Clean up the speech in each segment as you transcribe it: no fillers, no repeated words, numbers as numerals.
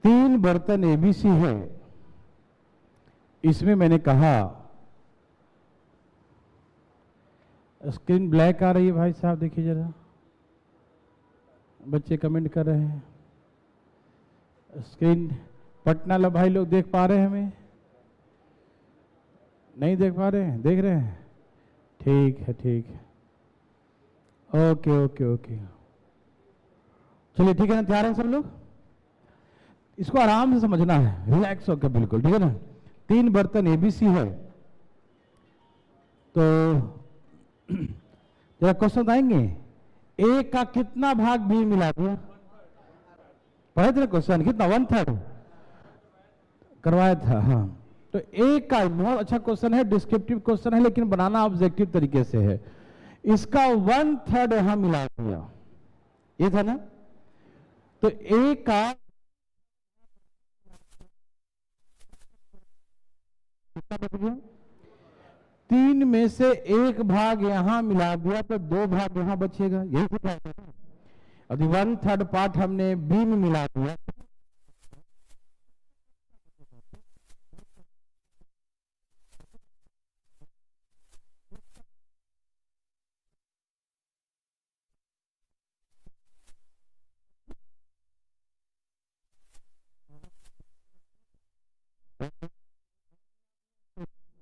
3 बर्तन एबीसी है। इसमें मैंने कहा, स्क्रीन ब्लैक आ रही है भाई साहब, देखिए जरा, बच्चे कमेंट कर रहे हैं। स्क्रीन पटना ला भाई लोग देख पा रहे हैं, हमें नहीं देख पा रहे हैं? देख रहे हैं? ठीक है, ठीक है, ओके ओके ओके, चलिए ठीक है ना, तैयार हैं सब लोग? इसको आराम से समझना है, रिलैक्स होकर बिल्कुल, ठीक है ना। 3 बर्तन एबीसी है, तो जरा क्वेश्चन आएंगे, ए का कितना भाग बी मिला दिया? पढ़े थे क्वेश्चन, कितना? 1/3 करवाया था। हाँ, तो ए का बहुत अच्छा क्वेश्चन है, डिस्क्रिप्टिव क्वेश्चन है, लेकिन बनाना ऑब्जेक्टिव तरीके से है। इसका 1/3 यहां मिला दिया, ये था ना। तो ए का कितना बच गया? 3 में से 1 भाग यहां मिला दिया, तो 2 भाग यहां बचेगा, यही सिखाया था। अब 1/3 पार्ट हमने बी में मिला दिया,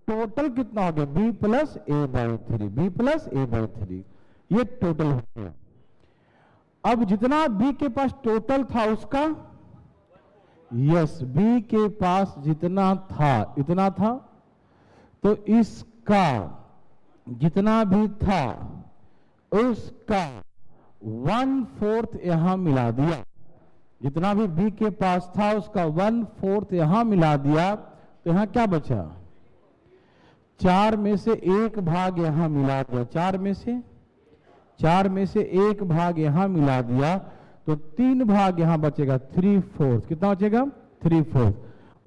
टोटल कितना हो गया? b plus a/3, b plus a/3, ये टोटल हो गया। अब जितना b के पास टोटल था उसका, यस, b के पास जितना था इतना था, तो इसका जितना भी था उसका 1/4 यहां मिला दिया। जितना भी b के पास था उसका 1/4 यहां मिला दिया, तो यहां क्या बचा? 4 में से 1 भाग यहां मिला दिया, 4 में से 1 भाग यहां मिला दिया, तो 3 भाग यहां बचेगा, 3/4। कितना बचेगा? 3/4।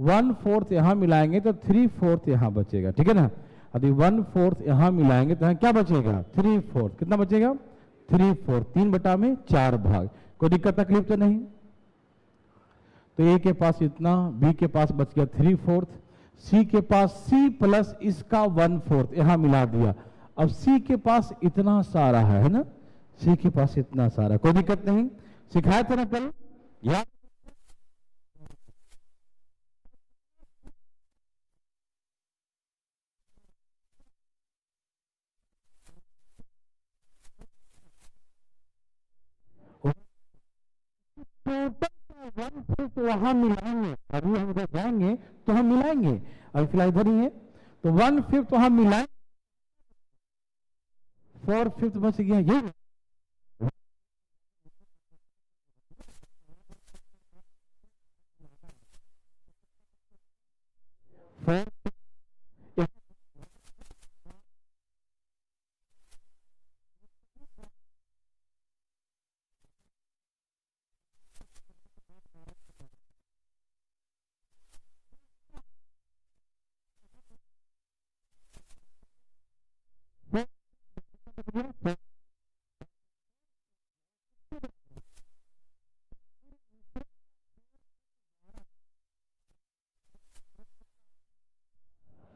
1/4 यहां मिलाएंगे तो 3/4 यहां बचेगा, ठीक है ना। यदि 1/4 यहां मिलाएंगे तो यहां क्या बचेगा? 3/4। कितना बचेगा? 3/4। 3/4 भाग। कोई दिक्कत तकलीफ तो नहीं? तो ए के पास इतना, बी के पास बच गया 3/4, सी के पास सी प्लस इसका 1/4 यहां मिला दिया। अब सी के पास इतना सारा है ना, सी के पास इतना सारा, कोई दिक्कत नहीं, सिखाया था ना कल, याद? टोटल 1/5 वहां मिलाएंगे, अभी हम जब जाएंगे तो हम मिलाएंगे, अभी फिलहाल इधर ही है, तो 1/5 वहां मिलाएंगे, 4/5 बच गया, ये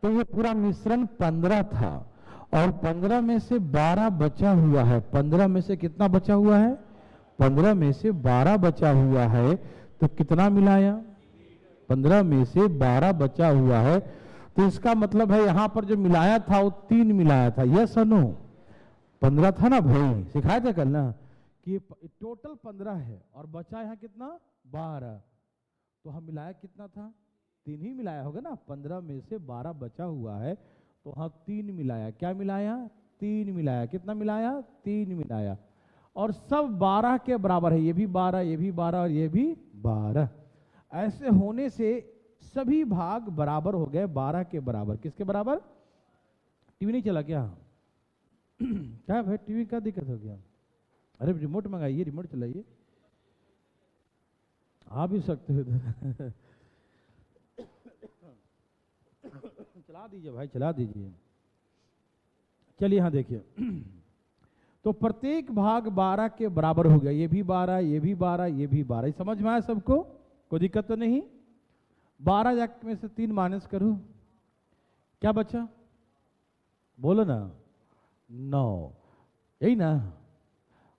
तो ये पूरा मिश्रण 15 था, और 15 में से 12 बचा हुआ है। 15 में से कितना बचा हुआ है? 15 में से 12 बचा हुआ है, तो कितना मिलाया? 15 में से 12 बचा हुआ है, तो इसका मतलब है यहां पर जो मिलाया था वो 3 मिलाया था, यस और नो? 15 था ना भाई, सिखाया था कल ना कि टोटल 15 है और बचा यहां कितना? 12। तो हम मिलाया कितना था? 3 ही मिलाया होगा ना। 15 में से 12 बचा हुआ है, तो हाँ 3 मिलाया। क्या मिलाया? 3 मिलाया। कितना मिलाया? 3 मिलाया। और सब 12 के बराबर है, ये भी 12, ये भी 12 और ये भी 12। ऐसे होने से सभी भाग बराबर हो गए, 12 के बराबर। किसके बराबर? टीवी नहीं चला क्या? क्या भाई, टीवी का दिक्कत हो गया? अरे रिमोट मंगाइए, रिमोट चलाइए, आ भी सकते हो चला दीजिए भाई, चला दीजिए। चलिए यहां देखिए तो प्रत्येक भाग 12 के बराबर हो गया, ये भी 12, ये भी 12, ये भी 12। समझ में आया सबको? कोई दिक्कत तो नहीं। 12 में से 3 माइनस करूं, क्या बचा? बोलो ना, 9, यही ना।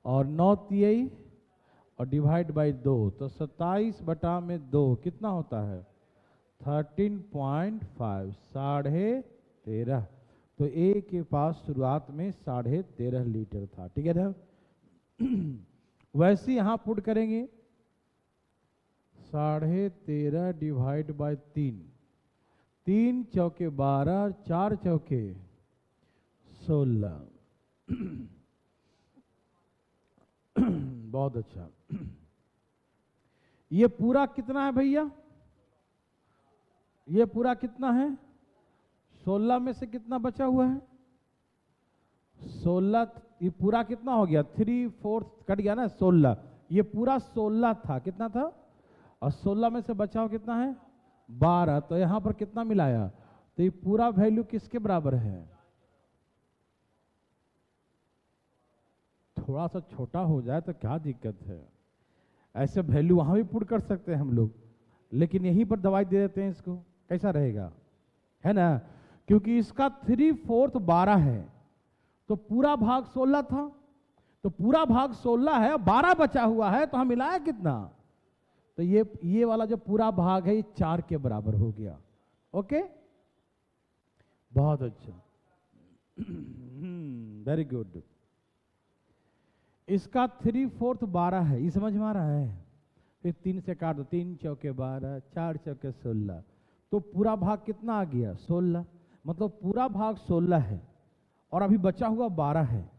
और 9 तिहाई और डिवाइड बाई 2, तो 27/2 कितना होता है? 13.5, 13.5। तो ए के पास शुरुआत में 13.5 लीटर था, ठीक है ना। वैसे यहां पुट करेंगे 13.5 डिवाइड बाई 3, 3 चौके 12, 4 चौके 16। बहुत अच्छा। ये पूरा कितना है भैया? ये पूरा कितना है? 16 में से कितना बचा हुआ है? 16। ये पूरा कितना हो गया? 3/4 कट गया ना, 16। ये पूरा 16 था, कितना था? और 16 में से बचाव कितना है? 12। तो यहां पर कितना मिलाया? तो ये पूरा वैल्यू किसके बराबर है? थोड़ा सा छोटा हो जाए तो क्या दिक्कत है? ऐसे वैल्यू वहां भी पुट कर सकते हैं हम लोग, लेकिन यहीं पर दवाई दे देते हैं इसको, कैसा रहेगा? है ना, क्योंकि इसका 3/4 12 है, तो पूरा भाग 16 था, तो पूरा भाग 16 है, 12 बचा हुआ है, तो हम मिलाया कितना? तो ये वाला जो पूरा भाग है ये 4 के बराबर हो गया। ओके, बहुत अच्छा, वेरी गुड। इसका 3/4 12 है, ये समझ में आ रहा है? फिर 3 से काट दो, 3 चौके 12, 4 चौके 16, तो पूरा भाग कितना आ गया? 16। मतलब पूरा भाग 16 है और अभी बचा हुआ 12 है,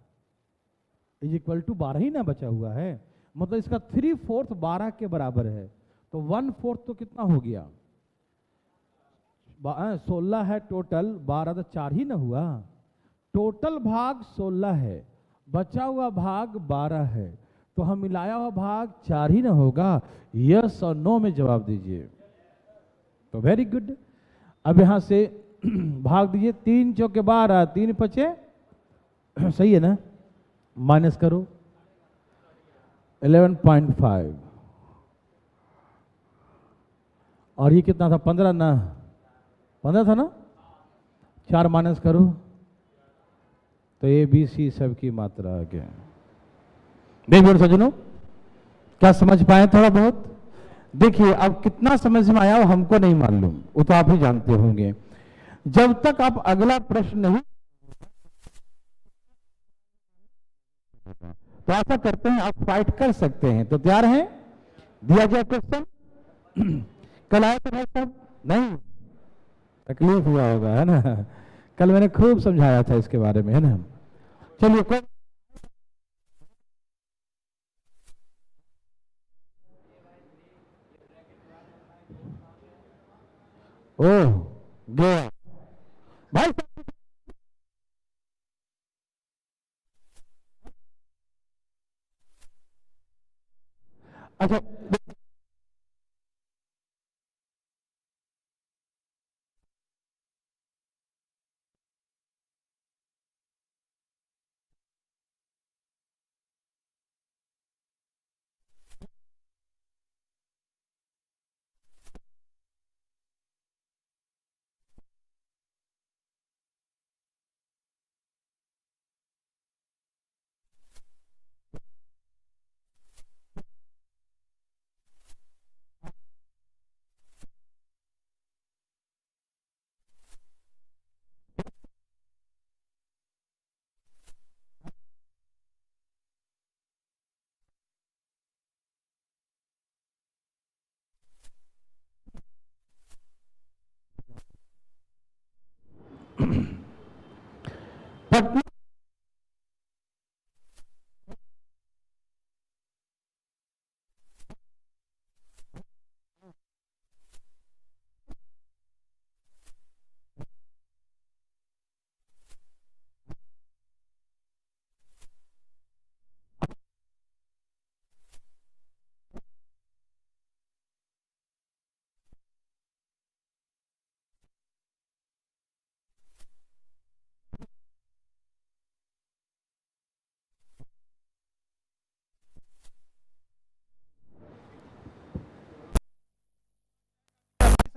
इज इक्वल टू 12 ही ना बचा हुआ है, मतलब इसका 3/4 12 के बराबर है। तो 1/4 तो कितना हो गया? 16 है टोटल, 12 तो 4 ही ना हुआ। टोटल भाग 16 है, बचा हुआ भाग 12 है, तो हम मिलाया हुआ भाग 4 ही ना होगा? यस और नो में जवाब दीजिए। तो वेरी गुड। अब यहां से भाग दीजिए, 3 चौके 12, 3 पचे सही है ना, माइनस करो 11.5, और ये कितना था? 15 ना, 15 था ना, 4 माइनस करो, तो ए बी सी सब की मात्रा आ गया। देखिए सज्जनों, क्या समझ पाए थोड़ा बहुत? देखिए अब कितना समझ में आया वो हमको नहीं मालूम, वो तो आप ही जानते होंगे। जब तक आप अगला प्रश्न नहीं, तो ऐसा करते हैं, आप फाइट कर सकते हैं, तो तैयार हैं? दिया जाए क्वेश्चन। कल आए थे भाई साहब? नहीं, तकलीफ हुआ होगा, है ना। कल मैंने खूब समझाया था इसके बारे में, है ना। चलिए कोई, ओह गया भाई साहब। अच्छा,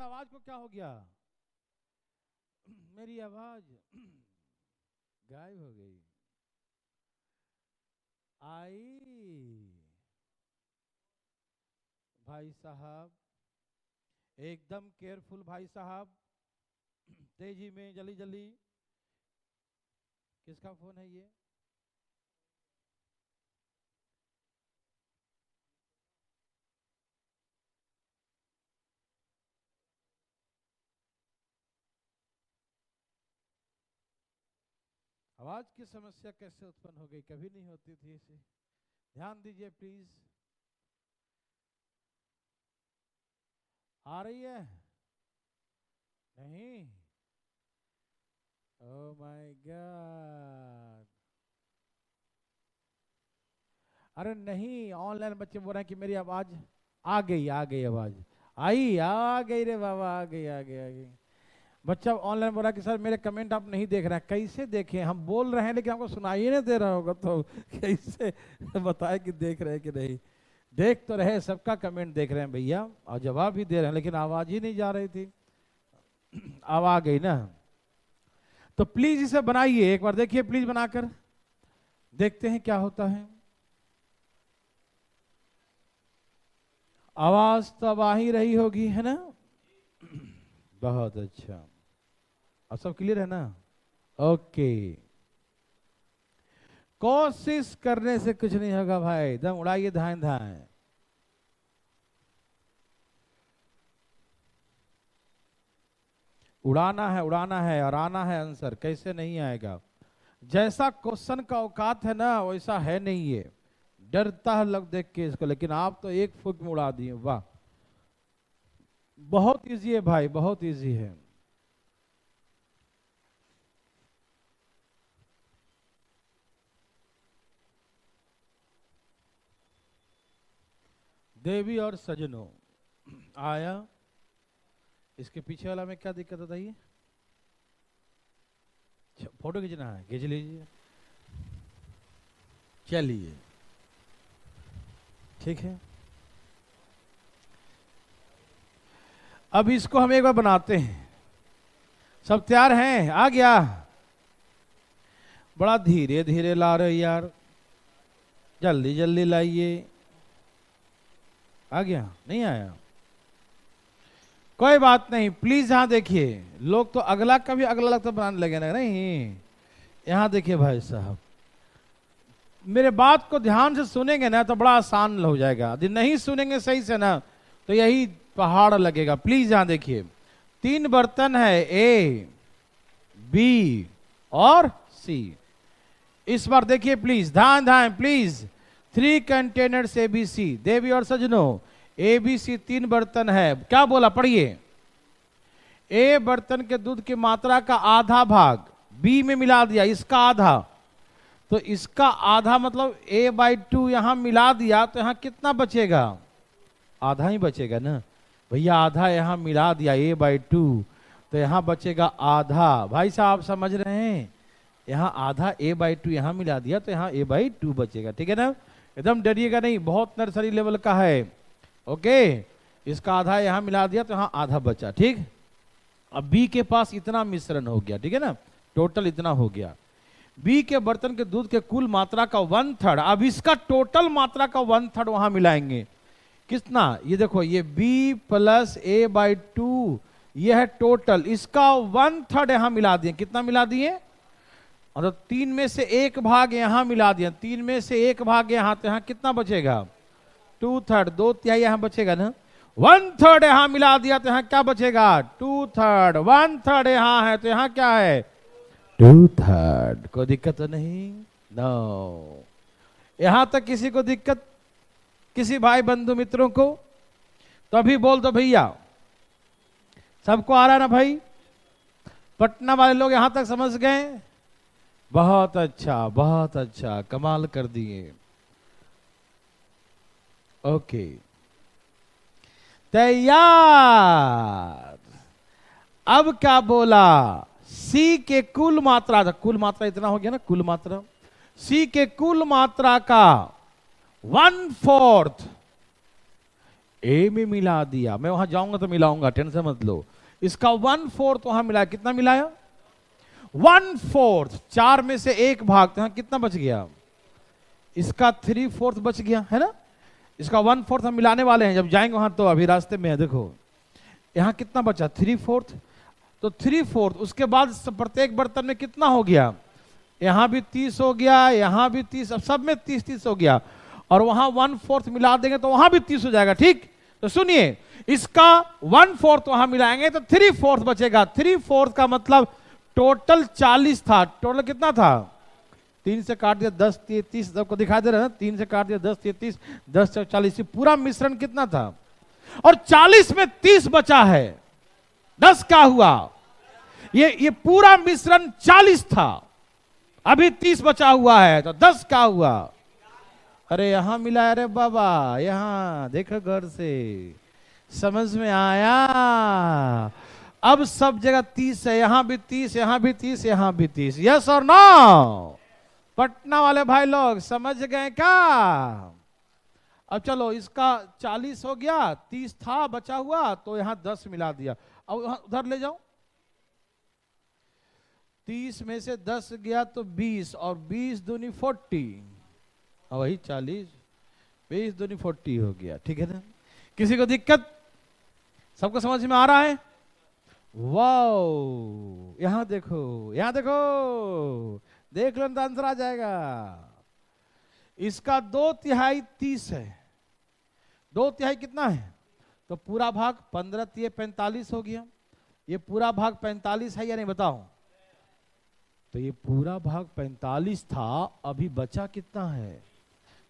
आवाज को क्या हो गया? मेरी आवाज गायब हो गई। आई भाई साहब, एकदम केयरफुल भाई साहब, तेजी में, जल्दी जल्दी। किसका फोन है ये? आवाज की समस्या कैसे उत्पन्न हो गई? कभी नहीं होती थी इसे। ध्यान दीजिए प्लीज। आ रही है? नहीं? Oh my God. अरे नहीं, ऑनलाइन बच्चे बोल रहे हैं कि मेरी आवाज आ गई आवाज आई, आ गई रे बाबा, आ गई। बच्चा ऑनलाइन बोल रहा है कि सर मेरे कमेंट आप नहीं देख रहे हैं। कैसे देखें? हम बोल रहे हैं लेकिन आपको सुनाई नहीं दे रहा होगा, तो कैसे बताए कि देख रहे हैं कि नहीं? देख तो रहे, सबका कमेंट देख रहे हैं भैया, और जवाब भी दे रहे हैं, लेकिन आवाज ही नहीं जा रही थी। अब आ गई ना? तो प्लीज इसे बनाइए, एक बार देखिए प्लीज बनाकर, देखते हैं क्या होता है। आवाज तो अब आ ही रही होगी, है ना? बहुत अच्छा। अब सब क्लियर है ना? ओके। कोशिश करने से कुछ नहीं होगा भाई, एकदम उड़ाइए धाएं धाएं। उड़ाना है और आना है आंसर, कैसे नहीं आएगा? जैसा क्वेश्चन का औकात है ना, वैसा है नहीं ये। डरता है लोग देख के इसको, लेकिन आप तो एक फूक में उड़ा दिए। वाह, बहुत इजी है भाई, बहुत इजी है। देवी और सजनों आया। इसके पीछे वाला में क्या दिक्कत बताइए? फोटो खींचना है, खींच लीजिए। चलिए ठीक है, अब इसको हम एक बार बनाते हैं। सब तैयार हैं? आ गया? बड़ा धीरे धीरे ला रहे यार, जल्दी जल्दी लाइए। आ गया? नहीं आया? कोई बात नहीं, प्लीज यहां देखिए। लोग तो अगला का भी अगला लगता बनाने लगे ना। नहीं, यहां देखिए भाई साहब, मेरे बात को ध्यान से सुनेंगे ना तो बड़ा आसान हो जाएगा। यदि नहीं सुनेंगे सही से ना तो यही पहाड़ लगेगा। प्लीज यहां देखिए, 3 बर्तन है, ए, बी और सी। इस बार देखिए प्लीज, ध्यान ध्यान please. 3 containers A B C. देवी और सजनों, ए बी सी 3 बर्तन है। क्या बोला? पढ़िए। ए बर्तन के दूध की मात्रा का आधा भाग बी में मिला दिया, इसका आधा, तो इसका आधा मतलब a/2 यहां मिला दिया, तो यहां कितना बचेगा? आधा ही बचेगा ना भैया। आधा यहां मिला दिया a/2, तो यहां बचेगा आधा। भाई साहब समझ रहे हैं? यहां आधा a/2 यहां मिला दिया, तो यहां a/2 बचेगा। ठीक है ना? एकदम डरिएगा नहीं, बहुत नर्सरी लेवल का है। ओके, इसका आधा यहां मिला दिया तो यहां आधा बचा। ठीक, अब बी के पास इतना मिश्रण हो गया। ठीक है ना? टोटल इतना हो गया। बी के बर्तन के दूध के कुल मात्रा का 1/3। अब इसका टोटल मात्रा का 1/3 वहां मिलाएंगे। कितना? ये देखो, ये b + a/2 ये है टोटल, इसका 1/3 यहां मिला दिए। कितना मिला दिए? मतलब 3 में से 1 भाग यहां मिला दिया, 3 में से 1 भाग यहां, तो यहां कितना बचेगा? 2/3, 2/3 यहां बचेगा ना। 1/3 यहां मिला दिया तो यहां क्या बचेगा? 2/3। 1/3 यहां है तो यहां क्या है? 2/3। कोई दिक्कत तो नहीं? नो। यहां तक किसी को दिक्कत? किसी भाई बंधु मित्रों को? तो अभी बोल दो भैया। सबको आ रहा है ना भाई? पटना वाले लोग यहां तक समझ गए? बहुत अच्छा, बहुत अच्छा, कमाल कर दिए। ओके, तैयार। अब क्या बोला? सी के कुल मात्रा, कुल मात्रा इतना हो गया ना, कुल मात्रा। सी के कुल मात्रा का 1/4 ए में मिला दिया, मैं वहां जाऊंगा तो मिलाऊंगा, टेंशन मत लो। इसका 1/4 वहां मिलाया, कितना मिलाया? 1/4। 4 में से 1 भाग, तो यहां कितना बच गया? इसका 3/4 बच गया, है ना। इसका 1/4 हम मिलाने वाले हैं, जब जाएंगे वहां तो अभी रास्ते में है। देखो यहां कितना बचा? 3/4। तो 3/4, उसके बाद प्रत्येक बर्तन में कितना हो गया? यहां भी 30 हो गया, यहां भी 30, अब सब में 30-30 हो गया, और वहां 1/4 मिला देंगे तो वहां भी 30 हो जाएगा। ठीक, तो सुनिए, इसका 1/4 वहां मिलाएंगे तो 3/4 बचेगा। 3/4 का मतलब टोटल 40 था। टोटल कितना था? 3 से काट दिया 10 30, सबको दिखा दे रहा है ना, 3 से काट दिया 10 30, 10 से 40, पूरा मिश्रण कितना था? और 40 में 30 बचा है, 10 क्या हुआ? ये पूरा मिश्रण 40 था, अभी 30 बचा हुआ है, तो 10 क्या हुआ? अरे यहां मिला, अरे बाबा यहां देखो गौर से, समझ में आया? अब सब जगह 30 है, यहां भी 30, यहां भी 30, यहां भी 30। यस और नो? पटना वाले भाई लोग समझ गए क्या? अब चलो, इसका 40 हो गया, 30 था बचा हुआ, तो यहां 10 मिला दिया। अब उधर ले जाओ, 30 में से 10 गया तो 20, और 20 दूनी 40, और वही 40, 20 दूनी 40 हो गया। ठीक है ना? किसी को दिक्कत? सबको समझ में आ रहा है? वाओ, यहां देखो, यहां देखो, देख लो तो आंसर आ जाएगा। इसका 2/3 30 है, 2/3 कितना है? तो पूरा भाग 15 3 45 हो गया। ये पूरा भाग 45 है या नहीं, बताओ? तो ये पूरा भाग 45 था, अभी बचा कितना है?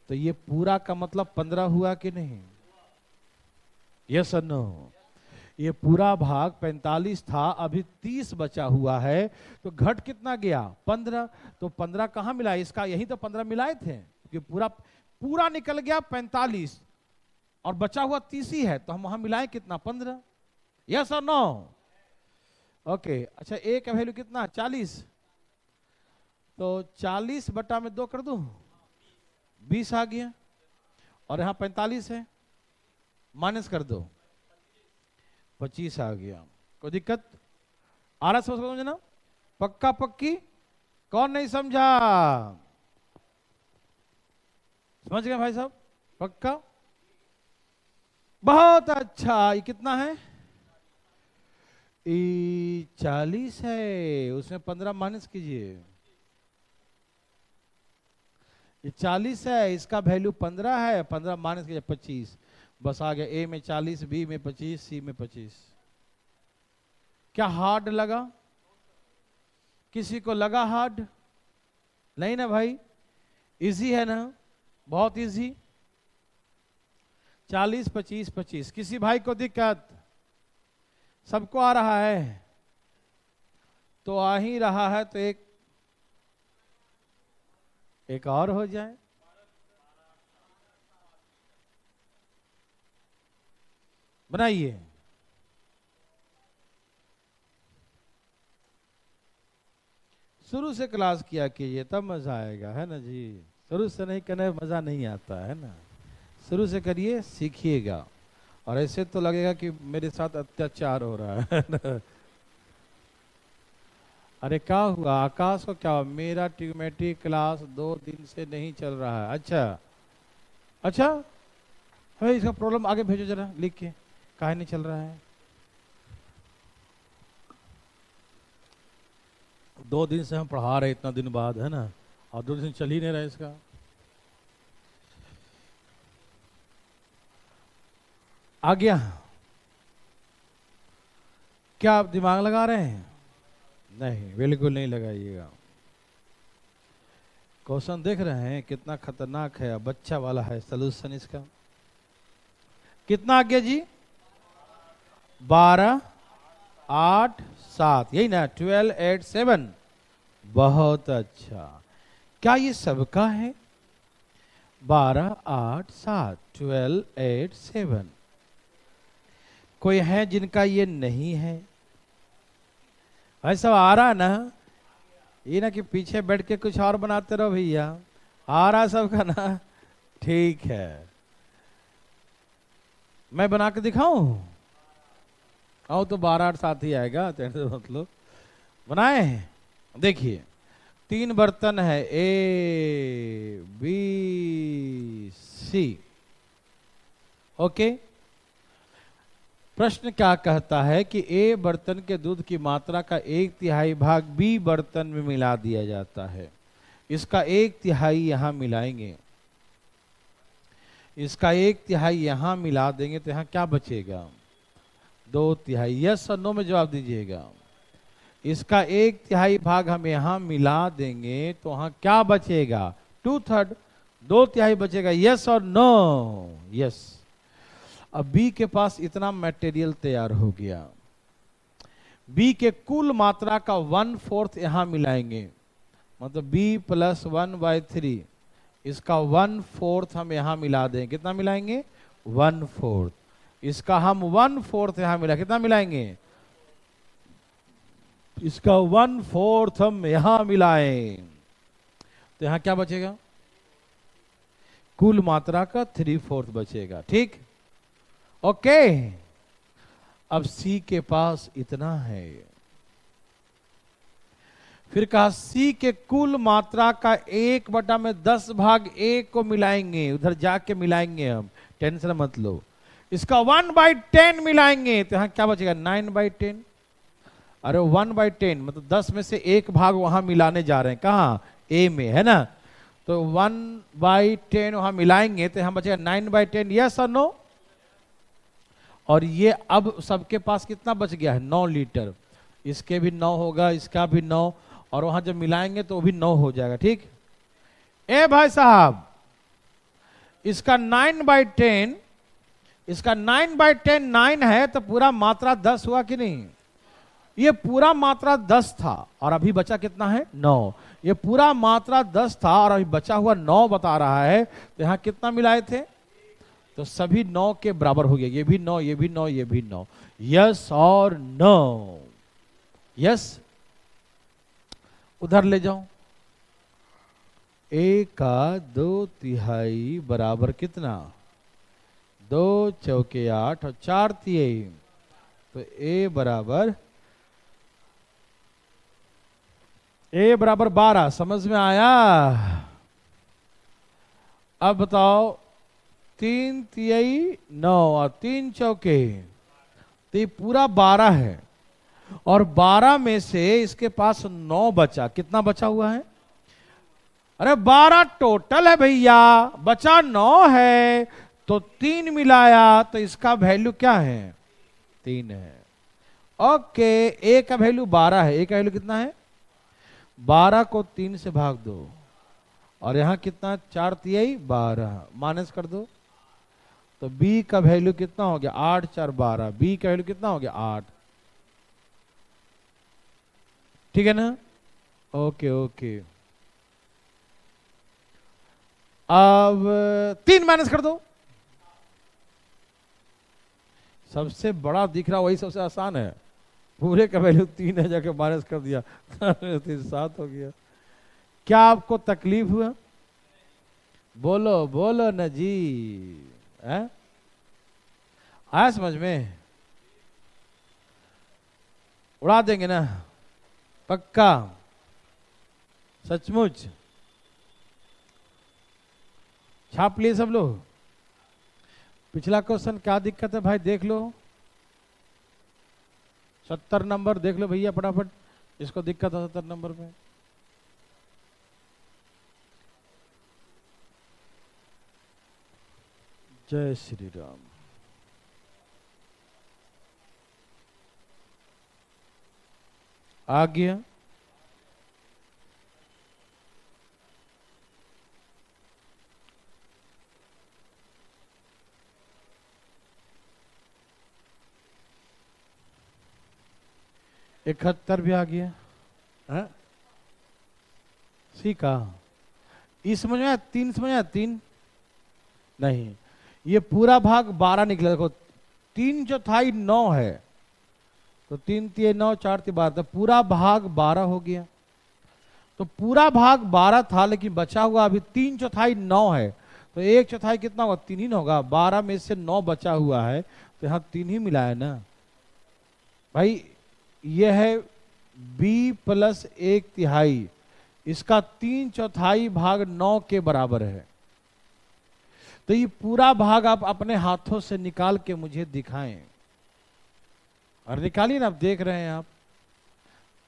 तो ये पूरा का मतलब 15 हुआ कि नहीं? यस और नो? ये पूरा भाग 45 था, अभी 30 बचा हुआ है, तो घट कितना गया? 15। तो 15 कहां मिला? इसका यही तो 15 मिलाए थे, क्योंकि पूरा निकल गया 45, और बचा हुआ 30 ही है, तो हम वहां मिलाएं कितना? 15। यस और नो? ओके, अच्छा ए का वैल्यू कितना? 40। तो 40 बटा में 2 कर दूं, 20 आ गया, और यहां 45 है, माइनस कर दो, 25 आ गया। कोई दिक्कत आ रहा? समझना? पक्का पक्की? कौन नहीं समझा? समझ गए भाई साहब? पक्का? बहुत अच्छा। ये कितना है? 40 है, उसमें 15 माइनस कीजिए। ये 40 है, इसका वैल्यू 15 है, 15 माइनस कीजिए 25, बस आ गया। ए में 40, बी में 25, सी में 25। क्या हार्ड लगा? किसी को लगा हार्ड? नहीं ना भाई, इजी है ना, बहुत इजी। 40 25 25। किसी भाई को दिक्कत? सबको आ रहा है? तो आ ही रहा है, तो एक और हो जाए। बनाइए। शुरू से क्लास किया कीजिए, तब मजा आएगा, है ना जी? शुरू से नहीं करने मजा नहीं आता है ना। शुरू से करिए, सीखिएगा, और ऐसे तो लगेगा कि मेरे साथ अत्याचार हो रहा है ना? अरे क्या हुआ आकाश को? क्या हुआ? मेरा ट्रिग्नोमेट्री क्लास 2 दिन से नहीं चल रहा है। अच्छा अच्छा, है इसका प्रॉब्लम आगे भेजो जरा लिख के, काहे नहीं चल रहा है? 2 दिन से हम पढ़ा रहे, इतना दिन बाद, है ना, और 2 दिन से चल ही नहीं रहा इसका। आ गया? क्या आप दिमाग लगा रहे हैं? नहीं, बिल्कुल नहीं लगाइएगा। क्वेश्चन देख रहे हैं कितना खतरनाक है, बच्चा वाला है सलूशन इसका। कितना आ गया जी? 12 8 7, यही ना? 12 8 7। बहुत अच्छा। क्या ये सबका है? 12 8 7, 12 8 7। कोई है जिनका ये नहीं है? ऐसा आ रहा ना? ये ना कि पीछे बैठ के कुछ और बनाते रहो भैया, आ रहा सबका ना? ठीक है। मैं बना के दिखाऊं? आओ तो 12 8 साथ ही आएगा, मतलब बनाए। देखिए 3 बर्तन है, ए बी सी। ओके, प्रश्न क्या कहता है कि ए बर्तन के दूध की मात्रा का 1/3 भाग बी बर्तन में मिला दिया जाता है। इसका 1/3 यहां मिलाएंगे, इसका 1/3 यहां मिला देंगे तो यहां क्या बचेगा? 2/3। यस और नो में जवाब दीजिएगा। इसका 1/3 भाग हम यहां मिला देंगे तो वहां क्या बचेगा? 2/3। 2/3 बचेगा। यस और नो? यस। अब बी के पास इतना मटेरियल तैयार हो गया, बी के कुल मात्रा का 1/4 यहां मिलाएंगे, मतलब बी प्लस 1/3, इसका 1/4 हम यहां मिला दें। कितना मिलाएंगे? 1/4। इसका हम 1/4 यहां मिला, कितना मिलाएंगे? इसका 1/4 हम यहां मिलाएं तो यहां क्या बचेगा? कुल मात्रा का 3/4 बचेगा। ठीक, ओके। अब सी के पास इतना है, फिर कहा सी के कुल मात्रा का 1/10 भाग ए को मिलाएंगे, उधर जाके मिलाएंगे हम, टेंशन मत लो। इसका 1/10 मिलाएंगे तो यहां क्या बचेगा? 9/10। अरे 1/10 मतलब 10 में से 1 भाग वहां मिलाने जा रहे हैं, कहां? ए में, है ना? तो 1/10 वहां मिलाएंगे तो यहां बचेगा 9/10। यस और नो? और ये अब सबके पास कितना बच गया है? 9 लीटर। इसके भी 9 होगा, इसका भी 9, और वहां जब मिलाएंगे तो भी 9 हो जाएगा। ठीक। ए भाई साहब, इसका 9/10, इसका 9/10 9 है तो पूरा मात्रा 10 हुआ कि नहीं? ये पूरा मात्रा 10 था और अभी बचा कितना है? 9। ये पूरा मात्रा 10 था और अभी बचा हुआ 9 बता रहा है, तो यहां कितना मिलाए थे? तो सभी 9 के बराबर हो गया। ये भी 9, ये भी 9, ये भी 9। यस और नो? यस। उधर ले जाओ। ए का 2/3 बराबर कितना? 2 चौके 8 और 4 तिहाई, तो ए बराबर 12। समझ में आया? अब बताओ, 3 तिहाई 9 और 3 चौके, तो ये पूरा 12 है, और 12 में से इसके पास 9 बचा। कितना बचा हुआ है? अरे 12 टोटल है भैया, बचा 9 है, तो 3 मिलाया तो इसका वैल्यू क्या है? 3 है। ओके, ए का वैल्यू 12 है। ए का वैल्यू कितना है? 12 को 3 से भाग दो, और यहां कितना? 4 तिहाई 12, माइनस कर दो, तो बी का वैल्यू कितना हो गया? 8 4 12। बी का वैल्यू कितना हो गया? 8। ठीक है ना? Okay okay. अब 3 माइनस कर दो, सबसे बड़ा दिख रहा वही सबसे आसान है। पूरे का वैल्यू 3 है, जाके माइनस कर दिया 7 हो गया। क्या आपको तकलीफ हुआ? बोलो बोलो न जी, है? आया समझ में? उड़ा देंगे ना? पक्का? सचमुच? छाप लिए सब लोग? पिछला क्वेश्चन क्या दिक्कत है भाई? देख लो, 70 नंबर देख लो भैया फटाफट। इसको दिक्कत है 70 नंबर में। जय श्री राम। आ गया? इकहत्तर भी आ गया है? सी का इस समझ में आया? 3 समझ में आया? 3 नहीं, ये पूरा भाग 12 निकला। देखो 3 चौथाई 9 है, तो 3 तिहाई 9, 4 तिहाई 12, तो पूरा भाग 12 हो गया। तो पूरा भाग 12 था, लेकिन बचा हुआ अभी 3 चौथाई 9 है, तो 1/4 कितना होगा? 3 ही ना होगा। 12 में से 9 बचा हुआ है, तो यहाँ 3 ही मिला है ना भाई। यह है b प्लस 1/3, इसका 3/4 भाग 9 के बराबर है। तो ये पूरा भाग आप अपने हाथों से निकाल के मुझे दिखाएं, और निकालिए ना, आप देख रहे हैं आप।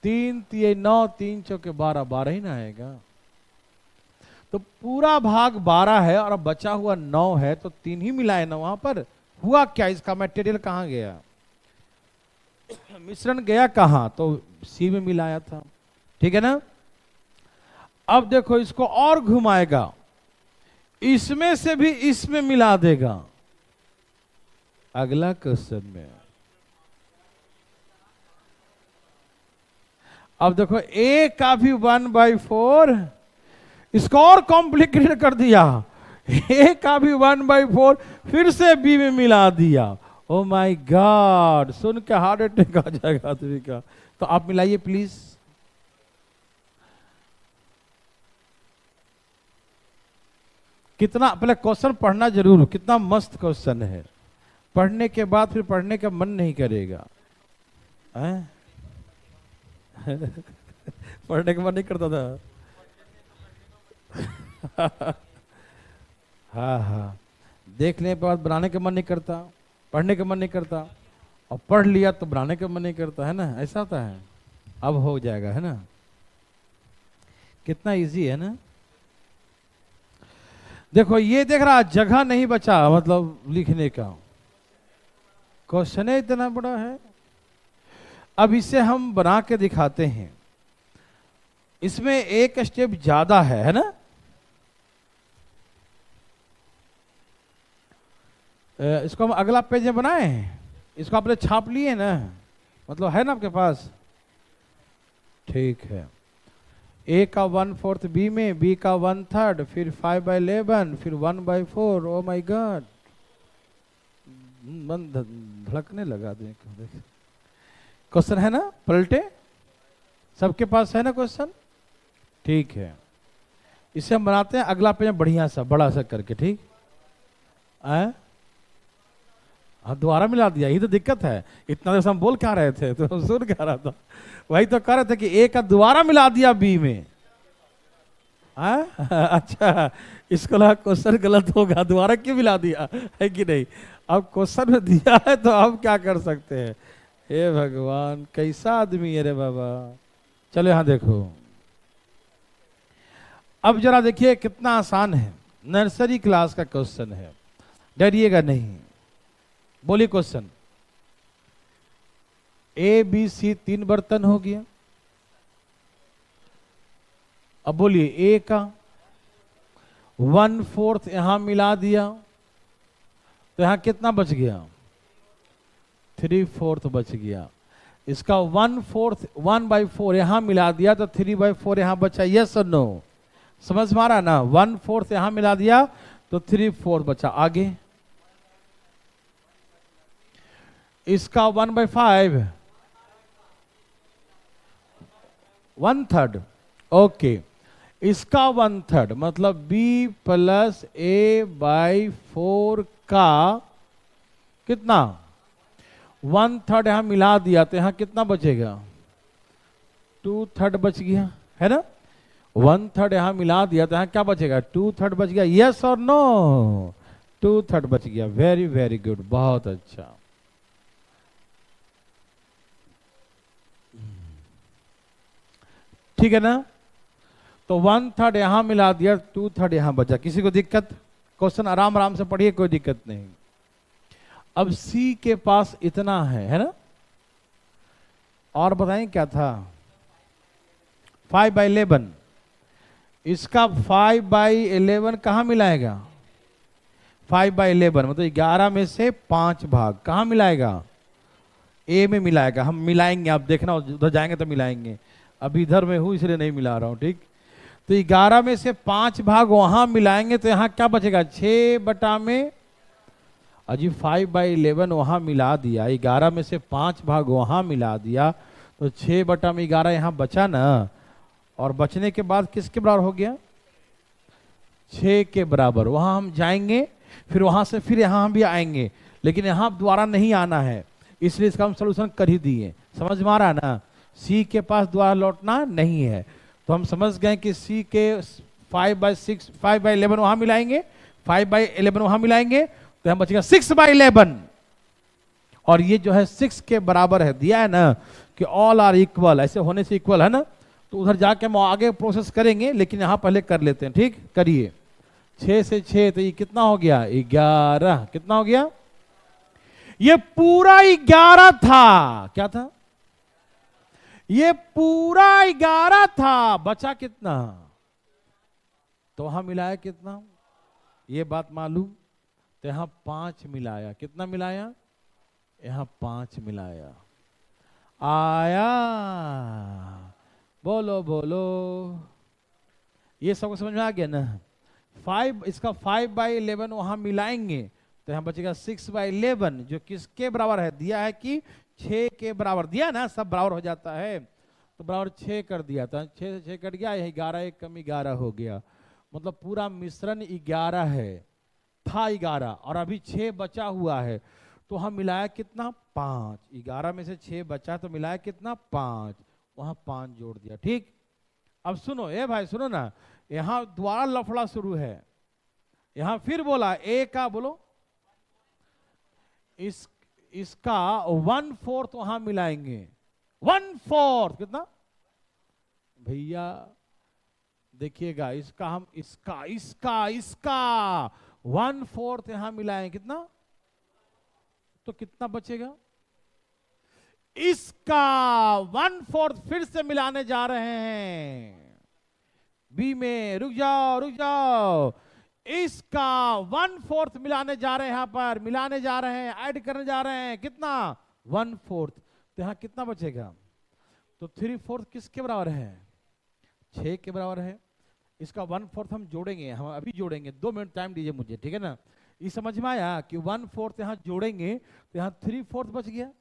3 3 9, 3 चौके 12, 12 ही ना आएगा। तो पूरा भाग 12 है और अब बचा हुआ 9 है, तो 3 ही मिला है ना वहां पर। हुआ क्या? इसका मटेरियल कहाँ गया? मिश्रण गया कहाँ? तो सी में मिलाया था, ठीक है ना। अब देखो इसको और घुमाएगा, इसमें से भी इसमें मिला देगा। अगला क्वेश्चन में अब देखो a का भी 1/4, इसको और कॉम्प्लिकेटेड कर दिया। a का भी 1/4 फिर से b में मिला दिया। ओ माय गॉड, सुन के हार्ट अटैक आ जाएगा आदमी का। तो आप मिलाइए प्लीज। कितना, पहले क्वेश्चन पढ़ना जरूर, कितना मस्त क्वेश्चन है। पढ़ने के बाद फिर पढ़ने का मन नहीं करेगा। पढ़ने का मन नहीं करता था। हाँ हाँ, देखने के बाद बनाने का मन नहीं करता, पढ़ने का मन नहीं करता, और पढ़ लिया तो बनाने का मन नहीं करता, है ना। ऐसा होता है। अब हो जाएगा, है ना। कितना इजी है ना। देखो ये देख रहा, जगह नहीं बचा मतलब लिखने का। क्वेश्चन इतना बड़ा है। अब इसे हम बना के दिखाते हैं। इसमें एक स्टेप ज्यादा है ना। इसको हम अगला पेज में बनाए हैं, इसको आपने छाप लिए ना, मतलब है ना आपके पास। ठीक है। a का 1/4 b में, b का 1/3, फिर 5/11, फिर 1/4। ओ माय गॉड, मन धड़कने लगा। देखो क्वेश्चन है ना, पलटे। सबके पास है ना क्वेश्चन? ठीक है, इसे हम बनाते हैं अगला पेज बढ़िया सा, बड़ा सा करके। ठीक है। हाँ, दोबारा मिला दिया, यही तो दिक्कत है। इतना देर से हम बोल क्या रहे थे, तो सुन क्या रहा था। वही तो कह रहे थे कि a का दोबारा मिला दिया b में। अच्छा, इसको लगा क्वेश्चन गलत होगा, दोबारा क्यों मिला दिया, है कि नहीं। अब क्वेश्चन में दिया है तो अब क्या कर सकते हैं। हे भगवान, कैसा आदमी है रे बाबा। चलो यहां देखो, अब जरा देखिए कितना आसान है। नर्सरी क्लास का क्वेश्चन है, डरिएगा नहीं। बोलिए क्वेश्चन। ए बी सी 3 बर्तन हो गया। अब बोलिए ए का 1/4 यहां मिला दिया, तो यहां कितना बच गया? 3/4 बच गया। इसका 1/4 1/4 यहां मिला दिया, तो 3/4 यहां बचा। यस और नो? समझ में आ रहा ना। 1/4 यहां मिला दिया तो 3/4 बचा। आगे इसका 1/5 1/3। ओके, इसका 1/3 मतलब b प्लस a/4 का कितना? 1/3 यहां मिला दिया, तो यहां कितना बचेगा? 2/3 बच गया, है ना। 1/3 यहां मिला दिया, तो यहां क्या बचेगा? 2/3 बच गया। यस और नो? 2/3 बच गया। वेरी वेरी गुड, बहुत अच्छा। ठीक है ना। तो 1/3 यहां मिला दिया, 2/3 यहां बचा। किसी को दिक्कत? क्वेश्चन आराम आराम से पढ़िए, कोई दिक्कत नहीं। अब सी के पास इतना है ना। और बताएं क्या था? 5/11। इसका 5/11 कहां मिलाएगा? 5/11 मतलब 11 में से 5 भाग कहां मिलाएगा? ए में मिलाएगा। हम मिलाएंगे, आप देखना, उधर जाएंगे तो मिलाएंगे। अभी इधर में हूं इसलिए नहीं मिला रहा हूं। ठीक, तो 11 में से 5 भाग वहां मिलाएंगे, तो यहां क्या बचेगा? 6 में अजी 5/11 वहां मिला दिया, 11 में से 5 भाग वहां मिला दिया, तो 6/11 यहां बचा ना। और बचने के बाद किसके बराबर हो गया? 6 के बराबर। वहां हम जाएंगे, फिर वहां से फिर यहां हम भी आएंगे, लेकिन यहां दोबारा नहीं आना है, इसलिए इसका हम सोल्यूशन कर ही दिए। समझ में आ रहा है ना, सी के पास दोबारा लौटना नहीं है। तो हम समझ गए कि सी के 5/6 5/11 वहां मिलाएंगे, 5/11 वहां मिलाएंगे, तो हम बचेगा 6/11। और ये जो है 6 के बराबर है, दिया है ना कि ऑल आर इक्वल, ऐसे होने से इक्वल है ना, तो उधर जाके हम आगे प्रोसेस करेंगे, लेकिन यहां पहले कर लेते हैं। ठीक, करिए। 6 से 6 तो ये कितना हो गया, 11। कितना हो गया, ये पूरा 11 था। क्या था, ये पूरा 11 था। बचा कितना, तो वहां मिलाया कितना, ये बात मालूम, तो यहां 5 मिलाया। कितना मिलाया, यहां 5 मिलाया। आया, बोलो बोलो, ये सबको समझ में आ गया ना। 5, इसका 5/11 वहां मिलाएंगे, तो यहां बचेगा 6/11, जो किसके बराबर है, दिया है कि 6 के बराबर, दिया ना, सब बराबर हो जाता है, तो बराबर 6 कर दिया था। 6 से 6 कट गया, यही 11 एक कम 11 हो गया। मतलब पूरा मिश्रण 11 है, था 11, और अभी 6 बचा हुआ है, तो हम मिलाया कितना, 5। 11 में से 6 बचा, तो मिलाया कितना, 5। वहां 5 जोड़ दिया। ठीक, अब सुनो, ए भाई सुनो ना, यहां दोबारा लफड़ा शुरू है। यहां फिर बोला ए का, बोलो, इसका 1/4 वहां मिलाएंगे। 1/4 कितना भैया, देखिएगा, इसका हम इसका इसका इसका 1/4 यहां मिलाएं, कितना, तो कितना बचेगा, इसका 1/4 फिर से मिलाने जा रहे हैं। बी में रुक जाओ रुक जाओ, इसका 1/4 मिलाने जा रहे हैं, यहां पर मिलाने जा रहे हैं, ऐड करने जा रहे हैं, कितना, 1/4। तो यहां कितना बचेगा, तो 3/4 किसके बराबर है, 6 के बराबर है। इसका 1/4 हम जोड़ेंगे, हम अभी जोड़ेंगे, 2 मिनट टाइम दीजिए मुझे, ठीक है ना। ये समझ में आया कि 1/4 यहां जोड़ेंगे, तो यहां 3/4 बच गया।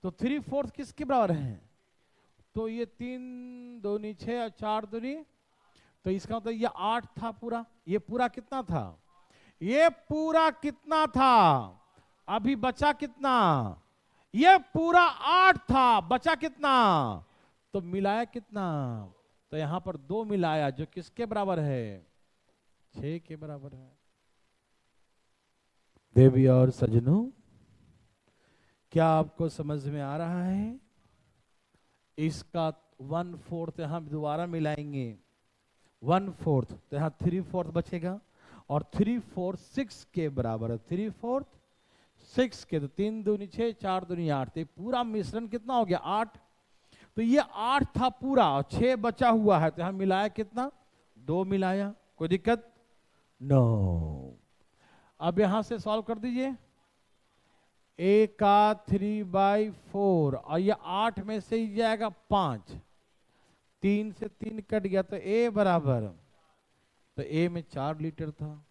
तो 3/4 किसके बराबर है, तो ये 3 दूनी 6 और 4 दूनी, तो इसका मतलब ये 8 था पूरा। ये पूरा कितना था, ये पूरा कितना था, अभी बचा कितना, ये पूरा 8 था, बचा कितना, तो मिलाया कितना, तो यहां पर 2 मिलाया, जो किसके बराबर है, 6 के बराबर है। देवी और सजनों, क्या आपको समझ में आ रहा है, इसका 1/4 यहां दोबारा मिलाएंगे, 1/4, तो यहां 3/4 बचेगा, और 3/4 6 के बराबर है। 3/4 6 के, तो 3 दूनी 6 4 दूनी 8, तो पूरा मिश्रण कितना हो गया, 8। तो ये 8 था पूरा, और 6 बचा हुआ है, तो यहां मिलाया कितना, 2 मिलाया। कोई दिक्कत, नो। अब यहां से सॉल्व कर दीजिए। ए का 3/4, और ये 8 में से ही जाएगा 5, 3 से 3 कट गया, तो ए बराबर, तो ए में 4 लीटर था,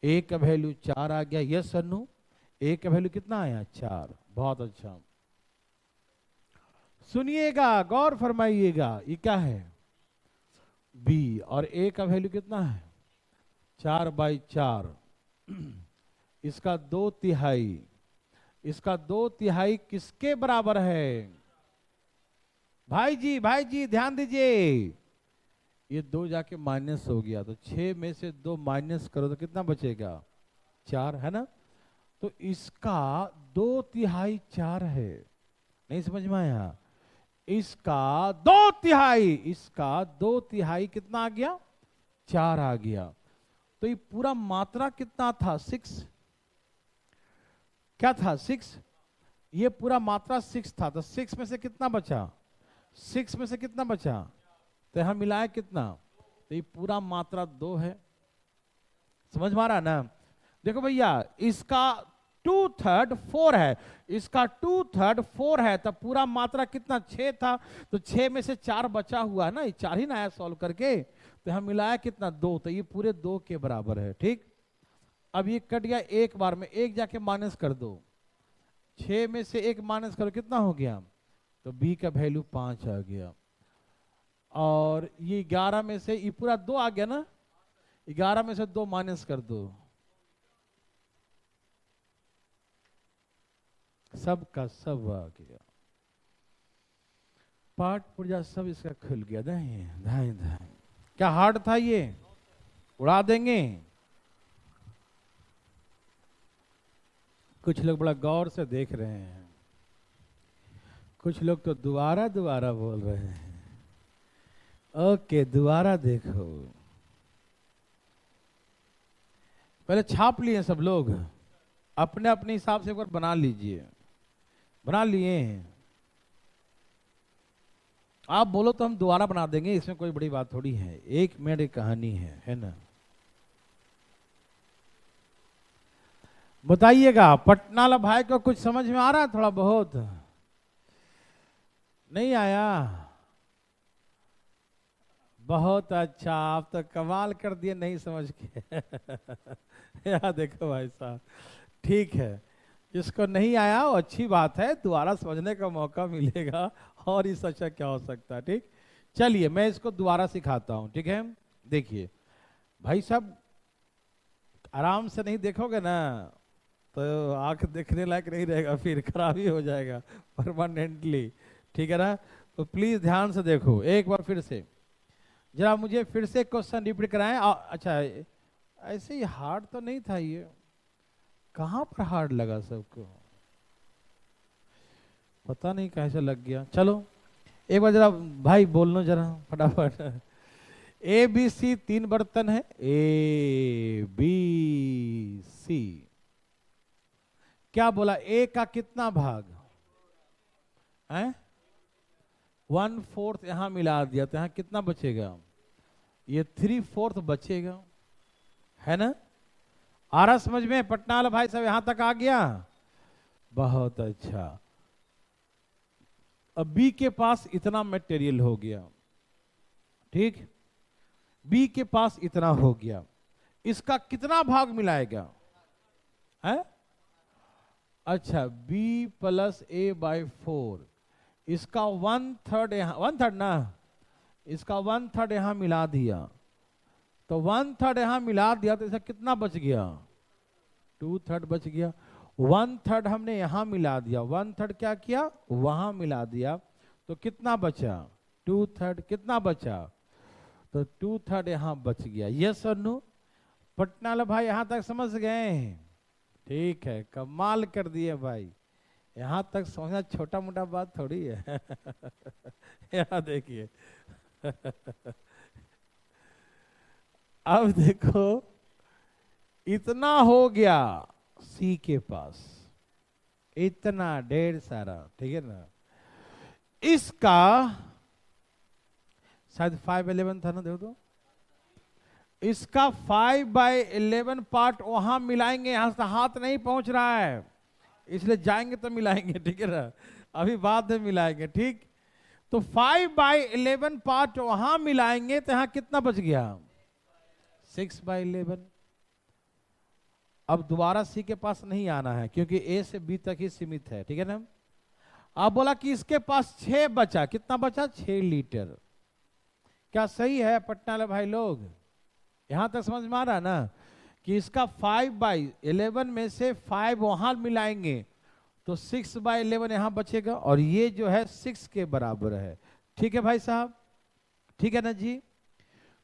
ए का वैल्यू 4 आ गया। यस सन्नू, ए का वैल्यू कितना आया, 4। बहुत अच्छा, सुनिएगा, गौर फरमाइएगा, ये क्या है, बी, और ए का वैल्यू कितना है, 4/4। इसका 2/3, इसका 2/3 किसके बराबर है, भाई जी ध्यान दीजिए, ये 2 जाके माइनस हो गया, तो 6 में से 2 माइनस करो तो कितना बचेगा, 4, है ना। तो इसका 2/3 4 है, नहीं समझ में आया, इसका 2/3, इसका 2/3 कितना आ गया, 4 आ गया। तो ये पूरा मात्रा कितना था, 6, क्या था, 6, ये पूरा मात्रा 6 था, तो 6 में से कितना बचा, 6 में से कितना बचा, तो यहां मिलाया कितना, तो ये पूरा मात्रा 2 है। समझ में आ रहा है ना। देखो भैया, इसका 2/3 4 है, इसका 2/3 4 है, तब पूरा मात्रा कितना, 6 था, तो 6 में से 4 बचा हुआ है ना, ये 4 ही ना आया सॉल्व करके, तो यहां मिलाया कितना, 2, तो ये पूरे 2 के बराबर है। ठीक, अब ये कट गया एक बार में, एक जाके माइनस कर दो, 6 में से 1 माइनस करो, कितना हो गया, तो बी का वैल्यू 5 आ गया। और ये 11 में से ये पूरा 2 आ गया ना, 11 में से 2 माइनस कर दो, सब का सब आ गया, पाठ पुर्जा सब इसका खुल गया। दाएं दाएं दाएं। क्या हार्ड था ये? उड़ा देंगे। कुछ लोग बड़ा गौर से देख रहे हैं, कुछ लोग तो दोबारा दोबारा बोल रहे हैं। ओके, दोबारा देखो। पहले छाप लिए सब लोग, अपने अपने हिसाब से एक बार बना लीजिए। बना लिए हैं? आप बोलो तो हम दोबारा बना देंगे, इसमें कोई बड़ी बात थोड़ी है। 1 मिनट की कहानी है ना। बताइएगा, पटनाला भाई को कुछ समझ में आ रहा है? थोड़ा बहुत नहीं आया? बहुत अच्छा, आप तो कमाल कर दिए नहीं समझ के। यार देखो भाई साहब, ठीक है, जिसको नहीं आया वो अच्छी बात है, दोबारा समझने का मौका मिलेगा, और इससे अच्छा क्या हो सकता है। ठीक, चलिए मैं इसको दोबारा सिखाता हूं। ठीक है, देखिए भाई साहब, आराम से नहीं देखोगे ना तो आंख देखने लायक नहीं रहेगा, फिर खराब ही हो जाएगा परमानेंटली। ठीक है ना, तो प्लीज ध्यान से देखो एक बार फिर से। जरा मुझे फिर से क्वेश्चन रिपीट कराएं। अच्छा, ऐसे ही हार्ड तो नहीं था ये, कहां पर हार्ड लगा सबको, पता नहीं कैसे लग गया। चलो एक बार जरा भाई बोलना जरा फटाफट। ए बी सी 3 बर्तन है, ए बी सी। क्या बोला? ए का कितना भाग है? 1/4 यहां मिला दिया तो यहां कितना बचेगा? ये 3/4 बचेगा, है ना? आ रहा समझ में पटनाला भाई साहब? यहां तक आ गया, बहुत अच्छा। अब बी के पास इतना मटेरियल हो गया, ठीक, बी के पास इतना हो गया, इसका कितना भाग मिलाएगा? है अच्छा, b + a/4, इसका 1/3 यहां, 1/3 ना, इसका 1/3 यहां मिला दिया, तो 1/3 यहां मिला दिया तो इसका कितना बच गया? 2/3 बच गया। 1/3 हमने यहां मिला दिया, 1/3 क्या किया? वहां मिला दिया, तो कितना बचा? 2/3। कितना बचा? तो 2/3 यहां बच गया। यस और नो? पटनाला भाई यहां तक समझ गए? ठीक है, कमाल कर दिए भाई, यहां तक समझना छोटा मोटा बात थोड़ी है। यहां देखिए। अब देखो, इतना हो गया सी के पास, इतना ढेर सारा, ठीक है ना? इसका शायद 5/11 था ना, देखो तो, इसका 5/11 पार्ट वहां मिलाएंगे, यहां से हाथ नहीं पहुंच रहा है, इसलिए जाएंगे तो मिलाएंगे, ठीक है ना? अभी बाद में मिलाएंगे, ठीक। तो 5/11 पार्ट वहां मिलाएंगे तो यहां कितना बच गया? 6/11। अब दोबारा सी के पास नहीं आना है, क्योंकि ए से बी तक ही सीमित है, ठीक है ना? अब बोला कि इसके पास 6 बचा, कितना बचा? 6 लीटर। क्या सही है पटनाला भाई लोग? यहां तक समझ में आ रहा ना कि इसका 5/11 में से 5 वहां मिलाएंगे तो 6/11 यहां बचेगा, और ये जो है 6 के बराबर है। ठीक है भाई साहब, ठीक है ना जी?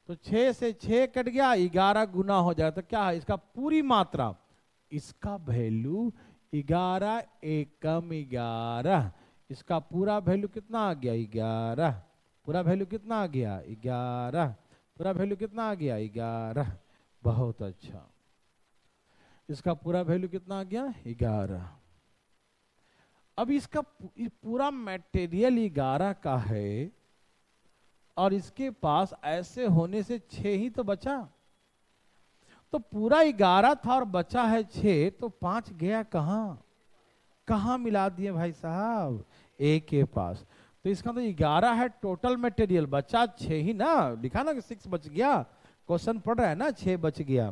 तो 6 से 6 कट गया, 11 गुना हो जाएगा, तो क्या है इसका पूरी मात्रा? इसका वैल्यू 11 एकम 11, इसका पूरा वैल्यू कितना आ गया? 11। पूरा वैल्यू कितना आ गया? 11। पूरा वैल्यू कितना आ गया? 11। बहुत अच्छा, इसका पूरा वैल्यू कितना आ गया? 11। अब इसका पूरा मटेरियल 11 का है, और इसके पास ऐसे होने से 6 ही तो बचा, तो पूरा 11 था और बचा है 6, तो 5 गया कहां? कहां मिला दिए भाई साहब? ए के पास। तो इसका तो 11 है टोटल मटेरियल, बचा 6 ही ना, लिखा ना कि 6 बच गया, क्वेश्चन पढ़ रहा है ना, 6 बच गया,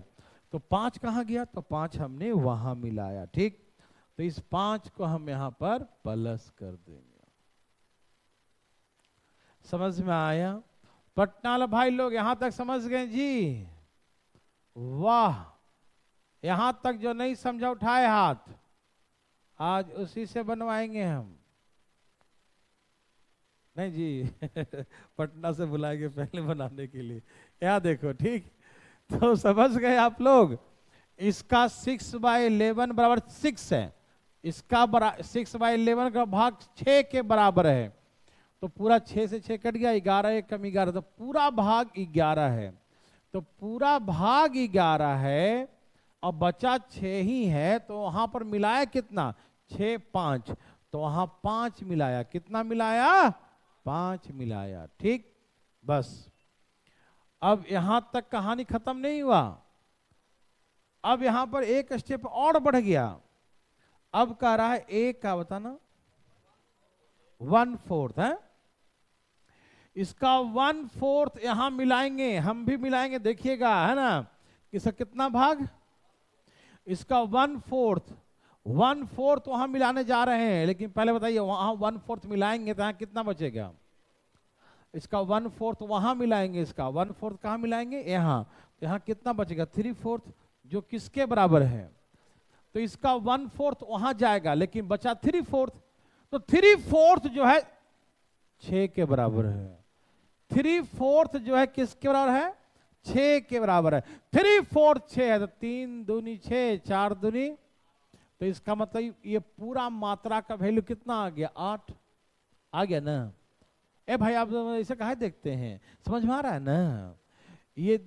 तो 5 कहां गया? तो 5 हमने वहां मिलाया, ठीक। तो इस 5 को हम यहां पर प्लस कर देंगे। समझ में आया? पटनाला भाई लोग यहां तक समझ गए जी? वाह, यहां तक जो नहीं समझा उठाए हाथ, आज उसी से बनवाएंगे हम। नहीं जी पटना से बुलाएंगे पहले बनाने के लिए। यहाँ देखो, ठीक, तो समझ गए आप लोग। इसका 6/11 बराबर 6 है, इसका 6/11 का भाग 6 के बराबर है, तो पूरा 6 से 6 कट गया, 11 एक कम 11, तो पूरा भाग 11 है। तो पूरा भाग 11 है और बचा 6 ही है, तो वहां पर मिलाया कितना, 6 5, तो वहां 5 मिलाया, कितना मिलाया, 5 मिलाया। ठीक, बस अब यहां तक कहानी खत्म नहीं हुआ, अब यहां पर एक स्टेप और बढ़ गया। अब कह रहा है ए का बताना 1/4 है, इसका 1/4 यहां मिलाएंगे, हम भी मिलाएंगे, देखिएगा, है ना, इसका कितना भाग, इसका 1/4 वहां मिलाने जा रहे हैं, लेकिन पहले बताइए वहां 1/4 मिलाएंगे तो यहां कितना बचेगा, इसका 1/4 वहां मिलाएंगे, इसका 1/4 कहां मिलाएंगे, यहां, तो यहां कितना बचेगा 3/4, जो किसके बराबर है, तो इसका 1/4 वहां जाएगा, लेकिन बचा 3/4, तो 3/4 जो है 6 के बराबर है, 3/4 जो है किसके बराबर है, 6 के बराबर है। 3/4 6 है, तो 3 दूनी 6, 4 दूनी, तो इसका मतलब ये पूरा मात्रा का वैल्यू कितना आ गया, 8 आ गया ना। ए भाई आप इसे कहा देखते हैं, समझ में आ रहा है ना, ये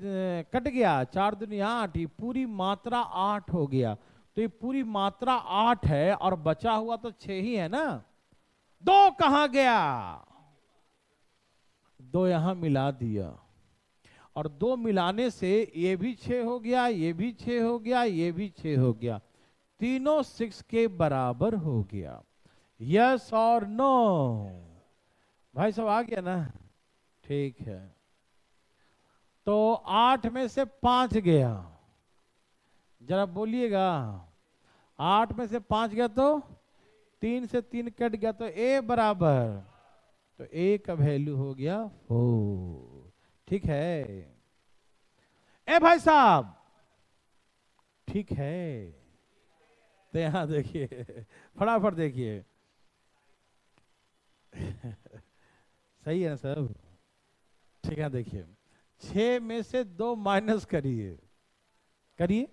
कट गया, 4 दूनी 8, ये पूरी मात्रा 8 हो गया, तो ये पूरी मात्रा 8 है और बचा हुआ तो 6 ही है ना। 2 कहां गया, 2 यहां मिला दिया, और 2 मिलाने से ये भी 6 हो गया, ये भी 6 हो गया, ये भी 6 हो गया, तीनों 6 के बराबर हो गया। यस और नो, भाई सब आ गया ना, ठीक है। तो 8 में से 5 गया, जरा बोलिएगा, 8 में से 5 गया तो 3 से 3 कट गया, तो ए बराबर, तो ए का वैल्यू हो गया 4। ठीक है, ए भाई साहब, ठीक है, तो यहां देखिए, फटाफट देखिए सही है ना सब, ठीक है, देखिए 6 में से 2 माइनस करिए, करिए,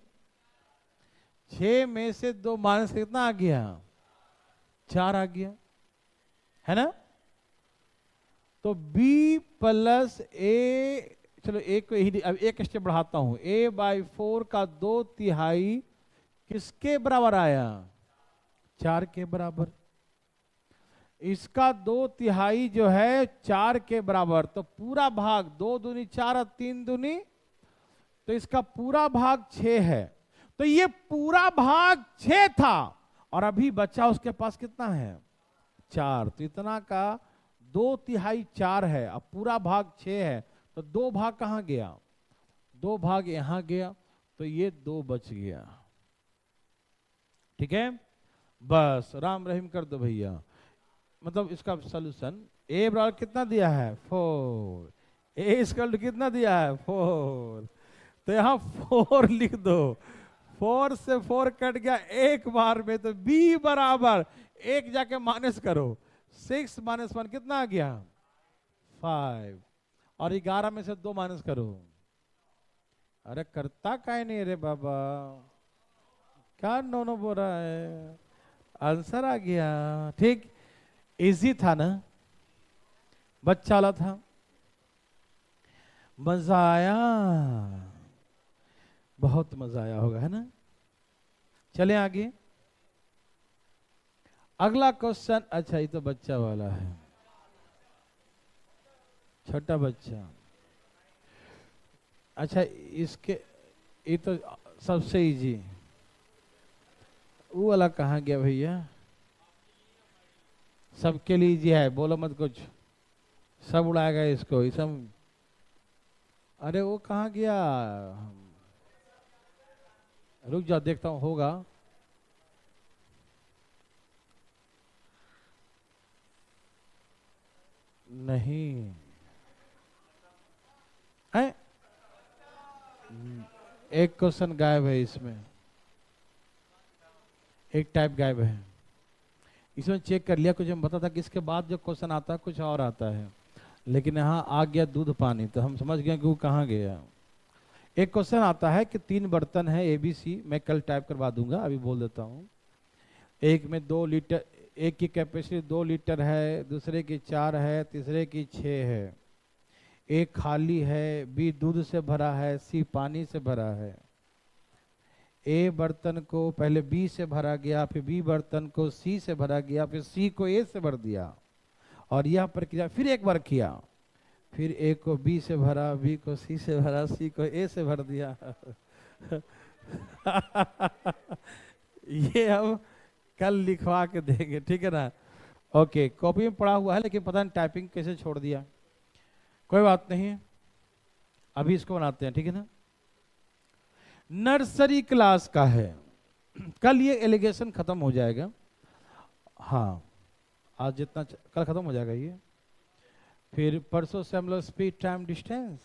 6 में से 2 माइनस कितना आ गया, 4 आ गया, है ना। तो b प्लस ए, चलो एक को ही, अब एक स्टेप बढ़ाता हूं, a/4 का 2/3 किसके बराबर आया, 4 के बराबर, इसका 2/3 जो है 4 के बराबर, तो पूरा भाग 2 दूनी 4 और 3 दूनी, तो इसका पूरा भाग 6 है, तो ये पूरा भाग 6 था और अभी बचा उसके पास कितना है, 4, तो इतना का 2/3 4 है, अब पूरा भाग 6 है, तो 2 भाग कहां गया, 2 भाग यहां गया, तो ये 2 बच गया। ठीक है, बस राम रहीम कर दो भैया, मतलब इसका सॉल्यूशन ए बराबर कितना दिया है 4, ए इक्वल टू कितना दिया है 4, तो यहां 4 लिख दो, 4 से 4 कट गया एक बार में, तो बी बराबर एक जाके माइनस करो, 6 - 1 कितना आ गया 5, और 11 में से 2 माइनस करो, अरे करता काहे नहीं रे बाबा, क्या नो बोल रहा है, आंसर आ गया। ठीक, इजी था ना, बच्चा वाला था, मजा आया, बहुत मजा आया होगा, है ना। चले आगे, अगला क्वेश्चन, अच्छा ये तो बच्चा वाला है, छोटा बच्चा, अच्छा इसके, ये तो सबसे इजी, वो वाला कहाँ गया भैया, सबके लिए इजी है, बोलो मत कुछ, सब उड़ाएगा इसको, ये सब, अरे वो कहाँ गया, रुक जाओ देखता हूँ होगा, नहीं है, एक क्वेश्चन गायब है इसमें, एक टाइप गायब है इसमें। चेक कर लिया, कुछ हम बता था कि इसके बाद जो क्वेश्चन आता है कुछ और आता है, लेकिन यहाँ आ गया दूध पानी, तो हम समझ गए कि वो कहाँ गया। एक क्वेश्चन आता है कि 3 बर्तन है ABC, मैं कल टाइप करवा दूंगा, अभी बोल देता हूँ। एक में 2 लीटर, एक की कैपेसिटी 2 लीटर है, दूसरे की 4 है, तीसरे की 6 है। एक खाली है, B दूध से भरा है, C पानी से भरा है। A बर्तन को पहले B से भरा गया, फिर B बर्तन को C से भरा गया, फिर C को A से भर दिया, और यह प्रक्रिया फिर एक बार किया। फिर A को B से भरा, B को C से भरा, C को A से भर दिया। ये हम कल लिखवा के देंगे, ठीक है ना। ओके, कॉपी में पढ़ा हुआ है, लेकिन पता नहीं टाइपिंग कैसे छोड़ दिया, कोई बात नहीं, अभी इसको बनाते हैं, ठीक है ना। नर्सरी क्लास का है, कल ये एलिगेशन खत्म हो जाएगा। हाँ, आज जितना कल खत्म हो जाएगा ये। फिर परसों से हम लोग स्पीड टाइम डिस्टेंस,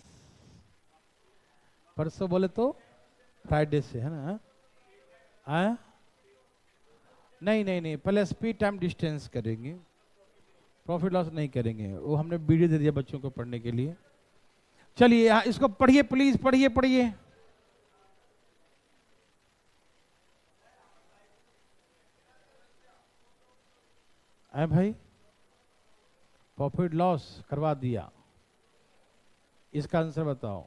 परसों बोले तो फ्राइडे से, है ना। नहीं, पहले स्पीड टाइम डिस्टेंस करेंगे, प्रॉफिट लॉस नहीं करेंगे, वो हमने वीडियो दे दिया बच्चों को पढ़ने के लिए। चलिए इसको पढ़िए प्लीज, पढ़िए। भाई प्रॉफिट लॉस करवा दिया, इसका आंसर बताओ।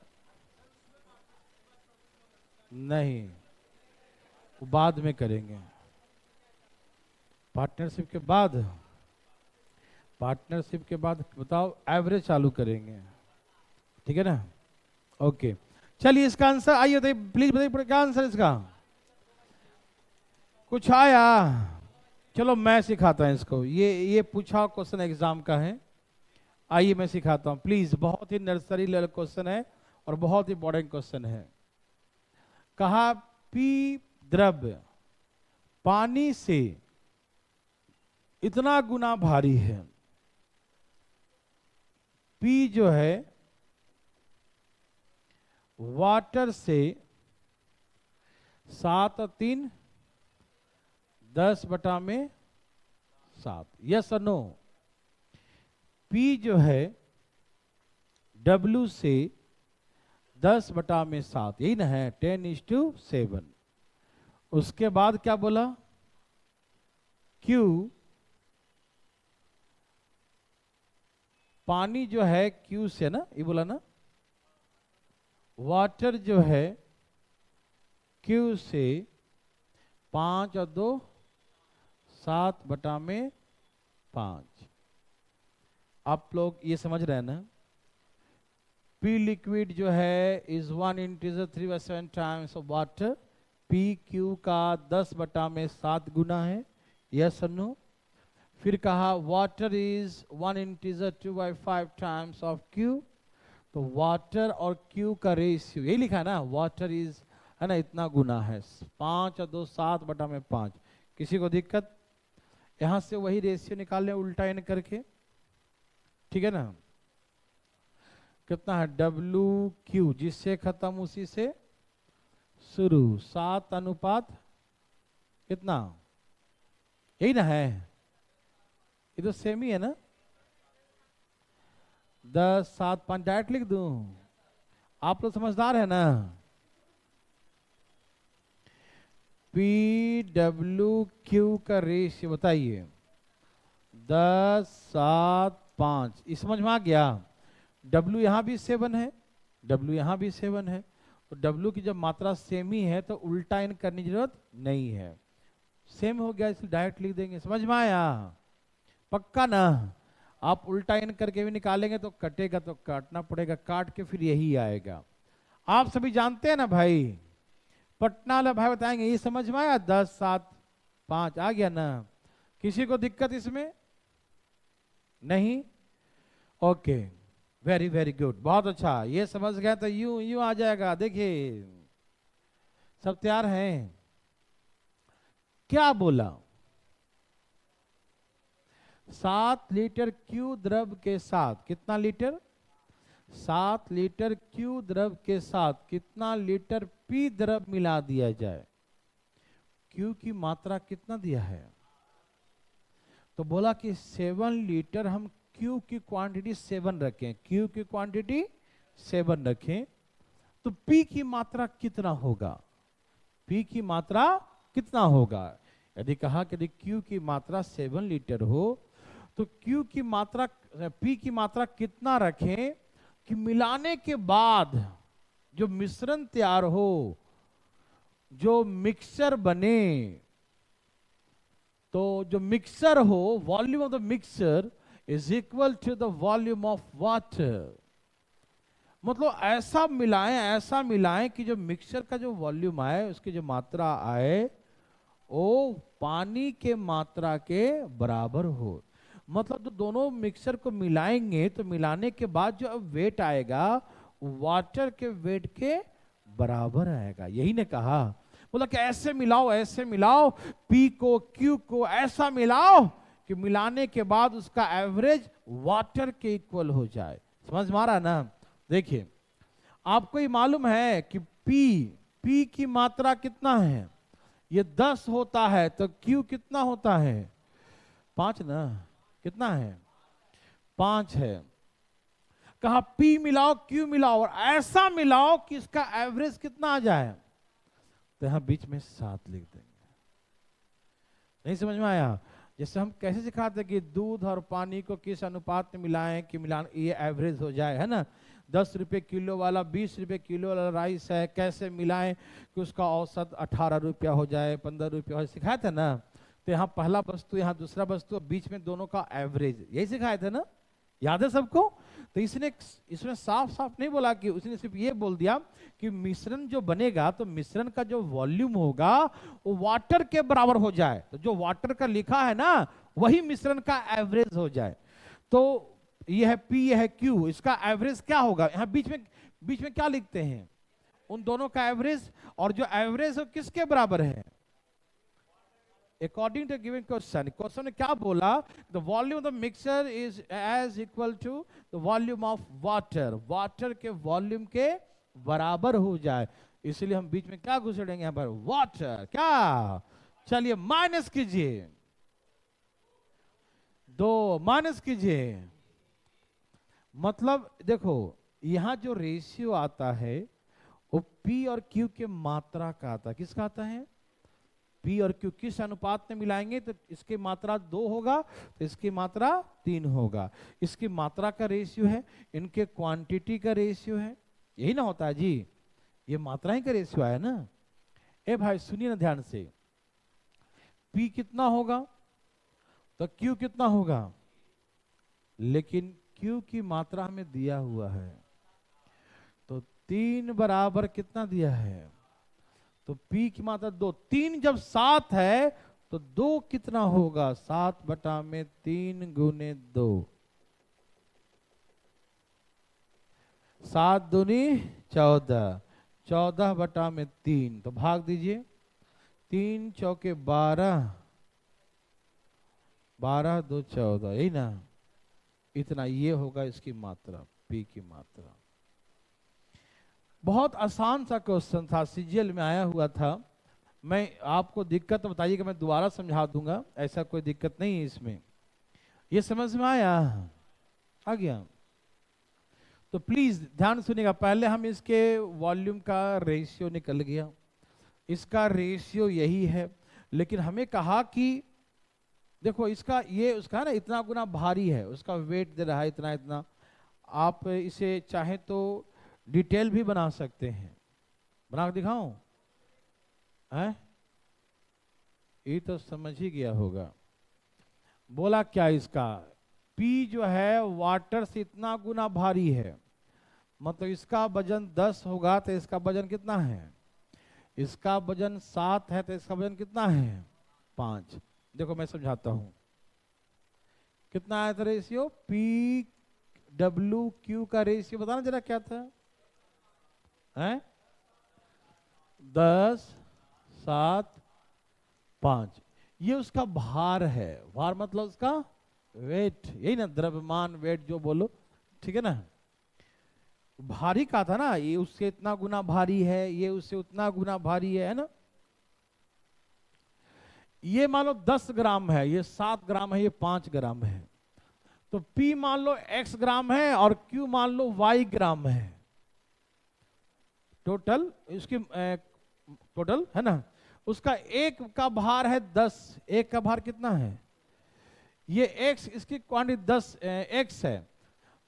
नहीं, वो बाद में करेंगे, पार्टनरशिप के बाद बताओ, एवरेज चालू करेंगे, ठीक है ना। ओके, चलिए इसका आंसर आइए बताइए, प्लीज बताइए क्या आंसर इसका। कुछ आया? चलो मैं सिखाता हूं इसको, ये पूछा क्वेश्चन एग्जाम का है, आइए मैं सिखाता हूं प्लीज। बहुत ही नर्सरी लेवल क्वेश्चन है और बहुत ही इंपॉर्टेंट क्वेश्चन है। कहा P द्रव्य पानी से इतना गुना भारी है, P जो है वाटर से 7 और 3 10/7, यस और नो। P जो है W से 10/7, यही ना है, 10:7। उसके बाद क्या बोला, Q पानी जो है Q से ना, ये बोला ना, वाटर जो है Q से 5 और 2 7/5। आप लोग ये समझ रहे हैं ना। P लिक्विड जो है is 1 integer 3/7 times of water, PQ का 10/7 गुना है, यस और नो। फिर कहा water is 1 integer 2/5 times of Q, तो वाटर और Q का रेशियो यही लिखा है ना, वाटर इज, है ना, इतना गुना है, 5 और 2 7/5। किसी को दिक्कत? यहां से वही रेशियो निकाल लें उल्टा एन करके, ठीक है ना। कितना है WQ, जिससे खत्म उसी से शुरू, 7 कितना, यही ना है, ये तो सेम ही है ना। 10 7 5 डायरेक्ट लिख दूं, आप लोग समझदार है ना। PWQ का रेशियो बताइए, 10 7 5, इस समझ में आ गया। W यहां भी 7 है, W यहां भी 7 है, तो W की जब मात्रा सेम ही है तो उल्टा इन करने की जरूरत नहीं है, सेम हो गया इसलिए डायरेक्ट लिख देंगे। समझ में आया? पक्का ना। आप उल्टा इन करके भी निकालेंगे तो कटेगा, तो काटना पड़ेगा, काट के फिर यही आएगा। आप सभी जानते हैं ना भाई, पटना वाला भाई बताएंगे, ये समझ में आया? 10 7 5 आ गया ना। किसी को दिक्कत इसमें नहीं? ओके, वेरी वेरी गुड, बहुत अच्छा, ये समझ गया तो यूं आ जाएगा। देखिए सब तैयार हैं? क्या बोला? 7 लीटर Q द्रव के साथ कितना लीटर? 7 लीटर Q द्रव के साथ कितना लीटर P द्रव मिला दिया जाए। Q की मात्रा कितना दिया है, तो बोला कि 7 लीटर हम Q की क्वांटिटी 7 रखें, Q की क्वांटिटी 7 रखें, तो P की मात्रा कितना होगा, P की मात्रा कितना होगा। यदि कहा कि यदि Q की मात्रा 7 लीटर हो तो Q की मात्रा P की मात्रा कितना रखें कि मिलाने के बाद जो मिश्रण तैयार हो, जो मिक्सचर बने, तो जो मिक्सचर हो, volume of the mixture is equal to the volume of water. मतलब ऐसा मिलाएं कि जो मिक्सचर का जो वॉल्यूम आए, उसकी जो मात्रा आए, वो पानी के मात्रा के बराबर हो। मतलब तो दोनों मिक्सचर को मिलाएंगे तो मिलाने के बाद जो वेट आएगा वाटर के वेट के बराबर आएगा। यही ने कहा, बोला कि ऐसे मिलाओ P को Q को ऐसा मिलाओ कि मिलाने के बाद उसका एवरेज वाटर के इक्वल हो जाए। समझ में आ रहा ना। देखिए आपको ये मालूम है कि P की मात्रा कितना है, ये 10 होता है, तो Q कितना होता है, 5 ना, कितना है 5 है। कहा P मिलाओ Q मिलाओ और ऐसा मिलाओ कि इसका एवरेज कितना आ जाए, तो यहां बीच में 7 लिख देंगे। नहीं समझ में आया। जैसे हम कैसे सिखाते हैं कि दूध और पानी को किस अनुपात में मिलाएं कि ये एवरेज हो जाए, है ना। 10 रुपये किलो वाला 20 रुपये किलो वाला राइस है, कैसे मिलाएं कि उसका औसत 18 रुपया हो जाए, 15 रुपया हो जाए, सिखाया था ना। तो यहाँ पहला वस्तु, यहाँ दूसरा वस्तु, बीच में दोनों का एवरेज, यही सिखाया था ना, याद है सबको। तो इसने साफ साफ नहीं बोला कि, उसने सिर्फ ये बोल दिया कि मिश्रण जो बनेगा तो मिश्रण का जो वॉल्यूम होगा वो वाटर के बराबर हो जाए। तो जो वाटर का लिखा है ना वही मिश्रण का एवरेज हो जाए। तो ये है P, ये है Q, इसका एवरेज क्या होगा। यहाँ बीच में क्या लिखते हैं, उन दोनों का एवरेज, और जो एवरेज है किसके बराबर है, अकॉर्डिंग टू गिवन क्वेश्चन ने क्या बोला, the volume of the mixture is as equal to the volume of water, water के वॉल्यूम के बराबर हो जाए। इसलिए हम बीच में क्या घुसेड़ेंगे यहाँ पर, वाटर। क्या, चलिए माइनस कीजिए, 2 माइनस कीजिए। मतलब देखो यहां जो रेशियो आता है वो P और Q के मात्रा का आता है। किसका आता है, P और Q किस अनुपात में मिलाएंगे तो इसकी मात्रा 2 होगा, तो इसकी मात्रा 3 होगा। इसकी मात्रा का रेशियो है, इनके क्वांटिटी का रेशियो है, यही ना होता है जी, ये मात्रा ही का रेशियो आया ना। ए भाई सुनिए ना ध्यान से, P कितना होगा तो Q कितना होगा, लेकिन Q की मात्रा हमें दिया हुआ है, तो 3 बराबर कितना दिया है, तो P की मात्रा 2, 3 जब 7 है तो 2 कितना होगा, 7/3 गुने 2, 7 दूनी 14, 14/3, तो भाग दीजिए, 3 चौके 12, 12 2 14, यही ना, इतना ये होगा इसकी मात्रा, P की मात्रा। बहुत आसान सा क्वेश्चन था, सीजीएल में आया हुआ था। मैं आपको दिक्कत बताइएगा, मैं दोबारा समझा दूंगा, ऐसा कोई दिक्कत नहीं है इसमें। ये समझ में आया, आ गया। तो प्लीज ध्यान सुनिएगा, पहले हम इसके वॉल्यूम का रेशियो निकल गया, इसका रेशियो यही है, लेकिन हमें कहा कि देखो इसका ये उसका ना इतना गुना भारी है, उसका वेट दे रहा है इतना इतना। आप इसे चाहे तो डिटेल भी बना सकते हैं, बना के दिखाऊं, हैं? ये तो समझ ही गया होगा। बोला क्या, इसका P जो है वाटर से इतना गुना भारी है, मतलब इसका वजन 10 होगा तो इसका वजन कितना है, इसका वजन 7 है तो इसका वजन कितना है, 5। देखो मैं समझाता हूं, कितना आया था रेशियो, PW/Q का रेशियो बताना जरा क्या था, हैं? 10 7 5। ये उसका भार है, भार मतलब उसका वेट, यही ना, द्रव्यमान वेट जो बोलो, ठीक है ना। भारी का था ना, ये उससे इतना गुना भारी है, ये उससे उतना गुना भारी है ना। ये मान लो 10 ग्राम है, ये 7 ग्राम है, ये 5 ग्राम है। तो P मान लो x ग्राम है और Q मान लो y ग्राम है। टोटल इसकी टोटल है ना, उसका एक का भार है 10। एक का भार कितना है? ये x, इसकी क्वांटिटी 10 x है,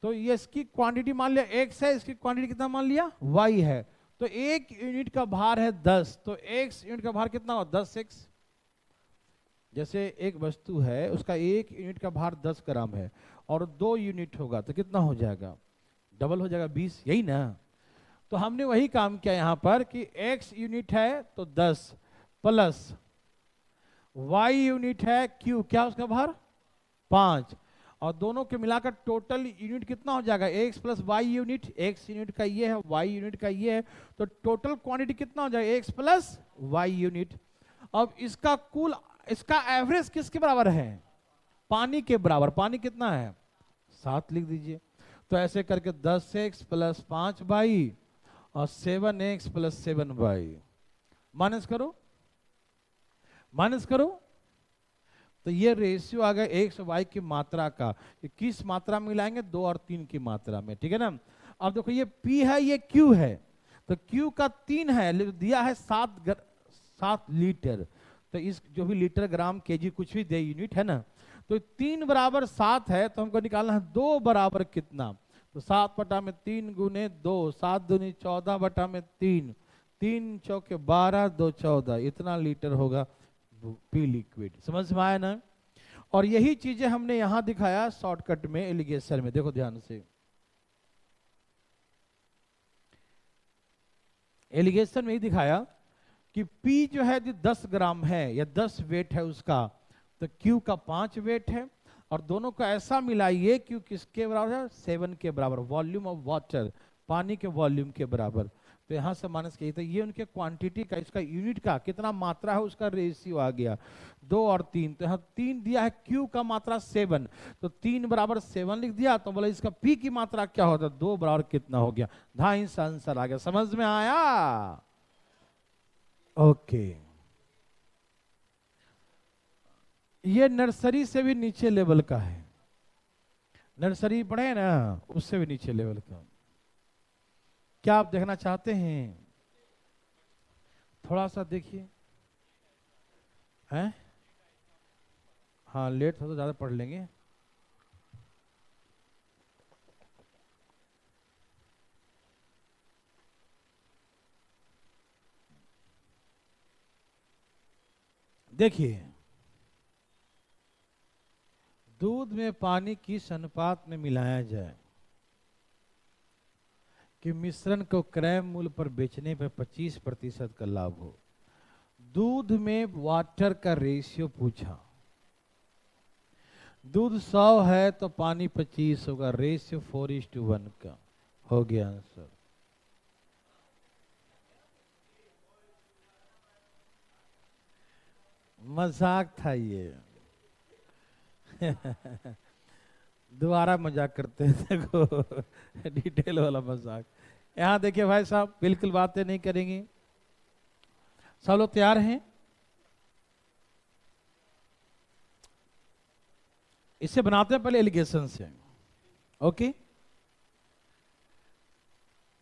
तो ये इसकी क्वांटिटी मान लिया x है, इसकी क्वांटिटी कितना मान लिया y है। तो एक यूनिट का भार है 10, तो x यूनिट का भार कितना हो 10x। जैसे एक वस्तु है, उसका एक यूनिट का भार 10 ग्राम है और 2 यूनिट होगा तो कितना हो जाएगा? डबल हो जाएगा 20, यही ना। तो हमने वही काम किया यहाँ पर कि x यूनिट है तो 10 प्लस y यूनिट है q, क्या उसका भार 5, और दोनों के मिलाकर टोटल यूनिट कितना हो जाएगा x plus y unit. x unit का ये है, y यूनिट का ये है, तो टोटल क्वांटिटी कितना हो जाएगा x प्लस y यूनिट। अब इसका कुल, इसका एवरेज किसके बराबर है? पानी के बराबर। पानी कितना है 7 लिख दीजिए। तो ऐसे करके 10x प्लस 5y और 7x प्लस 7y माइनस करो, माइनस करो, तो ये रेशियो आ गया x y की मात्रा का। किस मात्रा में मिलाएंगे? 2 और 3 की मात्रा में, ठीक है ना। अब देखो ये P है, ये Q है, तो Q का 3 है, दिया है 7 लीटर। तो इस जो भी लीटर ग्राम केजी कुछ भी दे यूनिट है ना, तो 3 बराबर 7 है, तो हमको निकालना है 2 बराबर कितना। तो 7 बटा में 3 गुने 2, 7 दूनी 14 बटा में 3, 3 चौके 12, 2 14, इतना लीटर होगा पी लिक्विड। समझ में आया ना। और यही चीजें हमने यहां दिखाया शॉर्टकट में एलिगेशन में। देखो ध्यान से, एलिगेशन में ही दिखाया कि P जो है 10 ग्राम है या 10 वेट है उसका, तो Q का 5 वेट है, और दोनों को ऐसा मिलाइए Q किसके बराबर है? 7 के बराबर, वॉल्यूम ऑफ वाटर, पानी के वॉल्यूम के बराबर। तो यहां से माइनस किया, तो ये उनके क्वांटिटी का, इसका यूनिट का कितना मात्रा है उसका रेशियो आ गया 2 और 3। तो यहाँ 3 दिया है, Q का मात्रा 7, तो 3 बराबर 7 लिख दिया। तो बोला इसका P की मात्रा क्या होता? 2 बराबर कितना हो गया? 2.5 आंसर आ गया। समझ में आया? ओके। ये नर्सरी से भी नीचे लेवल का है, नर्सरी पढ़े ना, उससे भी नीचे लेवल का। क्या आप देखना चाहते हैं? थोड़ा सा देखिए, हैं? हाँ, लेट हो तो ज्यादा पढ़ लेंगे। देखिए, दूध में पानी किस अनुपात में मिलाया जाए कि मिश्रण को क्रय मूल्य पर बेचने पर 25% का लाभ हो। दूध में वाटर का रेशियो पूछा, दूध 100 है तो पानी 25 होगा, रेशियो 4:1 का हो गया आंसर। मजाक था ये दोबारा मजाक करते हैं, देखो डिटेल वाला मजाक। यहां देखिए भाई साहब, बिल्कुल बातें नहीं करेंगे। सब लोग तैयार हैं? इसे बनाते हैं पहले एलिगेशन से, ओके,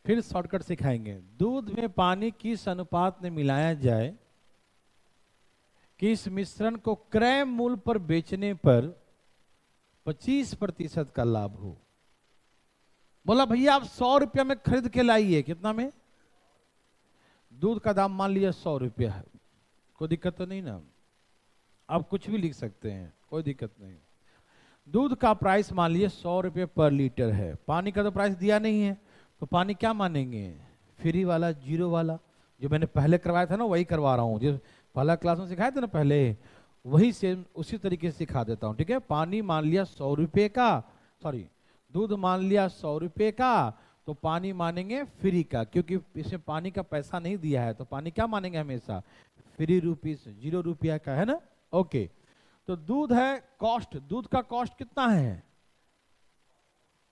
फिर शॉर्टकट सिखाएंगे। दूध में पानी किस अनुपात में मिलाया जाए कि इस मिश्रण को क्रय मूल्य पर बेचने पर 25% का लाभ हो। बोला भैया आप 100 रुपया में खरीद के लाइए, कितना में? दूध का दाम मान लिया 100 रुपया है, कोई दिक्कत तो नहीं ना, आप कुछ भी लिख सकते हैं, कोई दिक्कत नहीं। दूध का प्राइस मान लिया 100 रुपये पर लीटर है, पानी का तो प्राइस दिया नहीं है, तो पानी क्या मानेंगे? फ्री वाला, जीरो वाला, जो मैंने पहले करवाया था ना वही करवा रहा हूँ, जो पहला क्लास में सिखाया था ना पहले, वही सेम उसी तरीके से सिखा देता हूँ, ठीक है। पानी मान लिया 100 रुपये का, सॉरी दूध मान लिया 100 रुपये का, तो पानी मानेंगे फ्री का, क्योंकि इसमें पानी का पैसा नहीं दिया है, तो पानी क्या मानेंगे हमेशा? फ्री रुपीस, 0 रुपया का, है ना। ओके, तो दूध है कॉस्ट, दूध का कॉस्ट कितना है?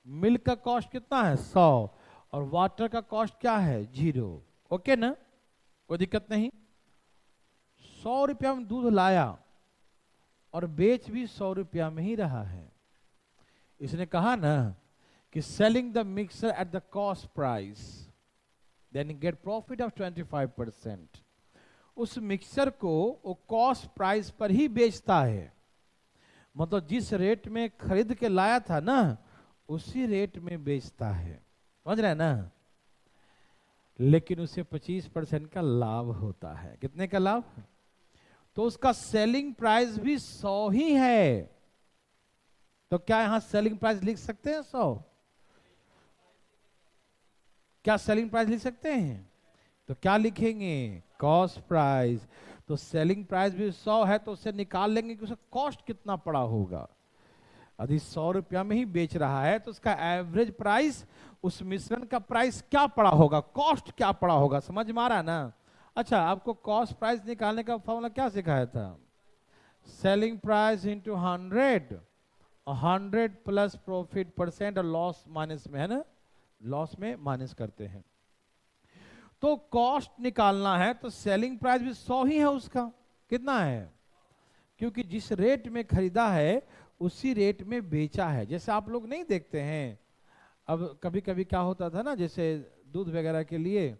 मिल्क का कॉस्ट कितना है? 100, और वाटर का कॉस्ट क्या है 0। ओके ना, कोई दिक्कत नहीं। 100 रुपया में दूध लाया और बेच भी 100 रुपया में ही रहा है। इसने कहा ना कि selling the mixer at the cost price then get profit of 25%। उस मिक्सर को वो कॉस्ट प्राइस पर ही बेचता है, मतलब जिस रेट में खरीद के लाया था ना उसी रेट में बेचता है, समझ रहे हैं ना। लेकिन उसे 25% का लाभ होता है। कितने का लाभ? तो उसका सेलिंग प्राइस भी 100 ही है। तो क्या यहां सेलिंग प्राइस लिख सकते हैं 100? क्या सेलिंग प्राइस लिख सकते हैं? तो क्या लिखेंगे? Cost price. तो सेलिंग प्राइस भी 100 है तो उससे निकाल लेंगे कि उसका कॉस्ट कितना पड़ा होगा। यदि 100 रुपया में ही बेच रहा है तो उसका एवरेज प्राइस, उस मिश्रण का प्राइस क्या पड़ा होगा, कॉस्ट क्या पड़ा होगा, समझ में आ रहा है ना। अच्छा, आपको कॉस्ट प्राइस निकालने का फॉर्मूला क्या सिखाया था? Selling price into 100, 100 plus profit percent और लॉस माइनस में, है ना, लॉस में माइनस करते हैं। तो कॉस्ट निकालना है तो सेलिंग प्राइस भी 100 ही है उसका। कितना है? क्योंकि जिस रेट में खरीदा है उसी रेट में बेचा है। जैसे आप लोग नहीं देखते हैं, अब कभी कभी क्या होता था ना, जैसे दूध वगैरह के लिए,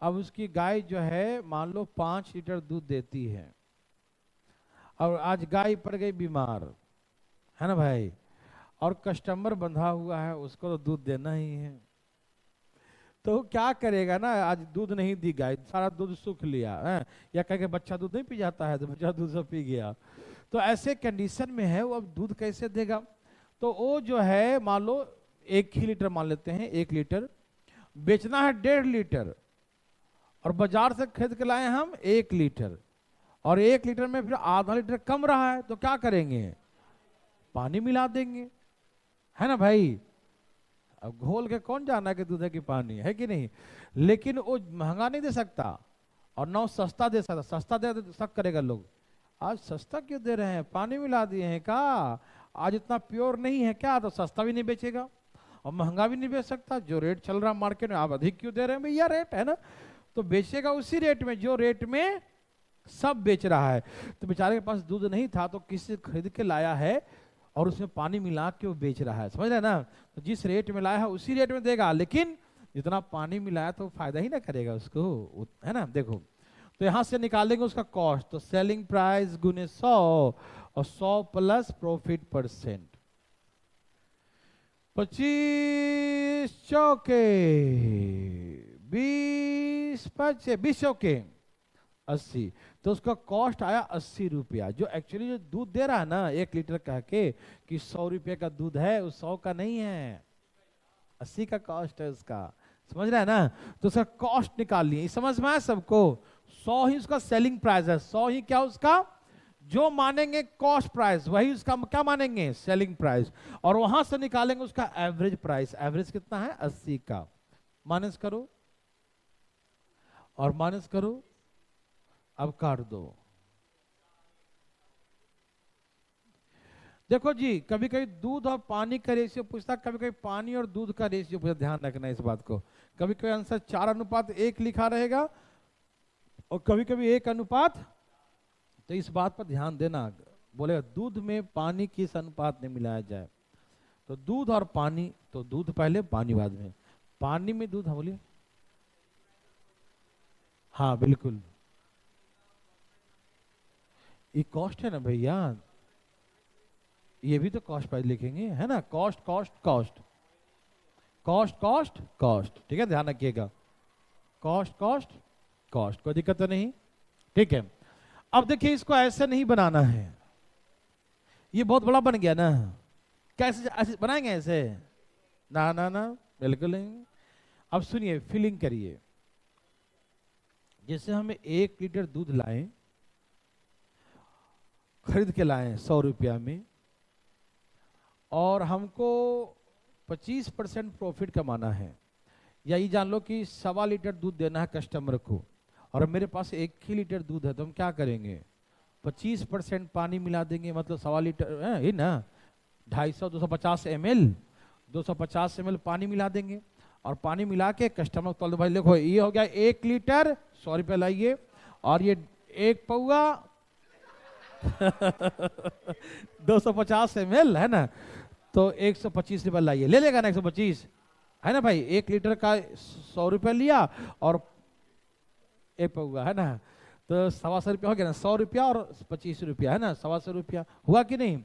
अब उसकी गाय जो है मान लो 5 लीटर दूध देती है और आज गाय पड़ गई बीमार, है ना भाई, और कस्टमर बंधा हुआ है, उसको तो दूध देना ही है। तो क्या करेगा ना, आज दूध नहीं दी गाय, सारा दूध सूख लिया है, या कह के बच्चा दूध नहीं पी जाता है तो बच्चा दूध सब पी गया। तो ऐसे कंडीशन में है वो, अब दूध कैसे देगा? तो वो जो है मान लो 1 ही लीटर मान लेते हैं, 1 लीटर बेचना है 1.5 लीटर और बाजार से खरीद के लाए हम 1 लीटर, और 1 लीटर में फिर आधा लीटर कम रहा है तो क्या करेंगे? पानी मिला देंगे, है ना भाई। अब घोल के कौन जाना कि दूध है कि पानी है कि नहीं। लेकिन वो महंगा नहीं दे सकता और ना सस्ता दे सकता। सस्ता दे तो शक करेगा लोग, आज सस्ता क्यों दे रहे हैं, पानी मिला दिए हैं क्या, आज इतना प्योर नहीं है क्या, तो सस्ता भी नहीं बेचेगा और महंगा भी नहीं बेच सकता। जो रेट चल रहा मार्केट में आप अधिक क्यों दे रहे हैं भैया, रेट है ना, तो बेचेगा उसी रेट में जो रेट में सब बेच रहा है। तो बेचारे के पास दूध नहीं था तो किसी खरीद के लाया है और उसमें पानी मिला के वो बेच रहा है, समझ रहे ना। तो जिस रेट में लाया है उसी रेट में देगा, लेकिन जितना पानी मिलाया तो फायदा ही ना करेगा उसको, है ना। देखो तो यहां से निकालेंगे उसका कॉस्ट, तो सेलिंग प्राइस गुने 100 और 100 प्लस प्रॉफिट परसेंट, 25 चौके 20 25 20 चौके 80, तो उसका कॉस्ट आया 80 रुपया। जो एक्चुअली जो दूध दे रहा है ना 1 लीटर कह के कि 100 रुपये का दूध है, उस 100 का नहीं है, 80 का कॉस्ट है उसका, समझ रहा है ना। तो उसका कॉस्ट निकाल लिए, समझ में आया सबको। 100 ही उसका सेलिंग प्राइस है, 100 ही क्या उसका जो मानेंगे कॉस्ट प्राइस, वही उसका क्या मानेंगे सेलिंग प्राइस, और वहां से निकालेंगे उसका एवरेज प्राइस। एवरेज कितना है 80 का, माइनस करो और माइनस करो, अब काट दो। देखो जी, कभी कभी दूध और पानी का रेशियो पूछता, कभी कभी पानी और दूध का रेशियो पूछता, ध्यान रखना इस बात को। कभी कभी आंसर 4:1 लिखा रहेगा और कभी कभी 1:, तो इस बात पर ध्यान देना। बोलेगा दूध में पानी किस अनुपात में मिलाया जाए, तो दूध और पानी, तो दूध पहले पानी बाद में, पानी में दूध, बोलिए हाँ बिल्कुल, ये कॉस्ट है ना भैया, ये भी तो कॉस्ट प्राइस लिखेंगे, है ना। Cost cost cost cost cost cost, ठीक है, ध्यान रखिएगा, कॉस्ट कॉस्ट कॉस्ट, कोई दिक्कत तो नहीं, ठीक है। अब देखिए इसको ऐसे नहीं बनाना है, ये बहुत बड़ा बन गया ना, कैसे ऐसे बनाएंगे ऐसे, ना ना ना बिल्कुल नहीं। अब सुनिए, फिलिंग करिए। जैसे हमें 1 लीटर दूध लाएं, खरीद के लाएं 100 रुपया में, और हमको 25% प्रॉफिट कमाना है, या ये जान लो कि 1.25 लीटर दूध देना है कस्टमर को, और मेरे पास 1 ही लीटर दूध है, तो हम क्या करेंगे 25% पानी मिला देंगे, मतलब 1.25 लीटर है ना, 250 250 ml 250 ml पानी मिला देंगे, और पानी मिला के कस्टमर को तोल दो, भाई देखो ये हो गया 1 लीटर 100 रुपये लाइए, और ये 1 पौआ 250 ml है ना, तो 125 रुपये लाइए, ले लेगा ना 125, है ना भाई। 1 लीटर का 100 रुपये लिया और 1 पौआ, है ना, तो 125 रुपया हो गया ना, 100 रुपया और 25 रुपया, है ना, 125 रुपया हुआ कि नहीं।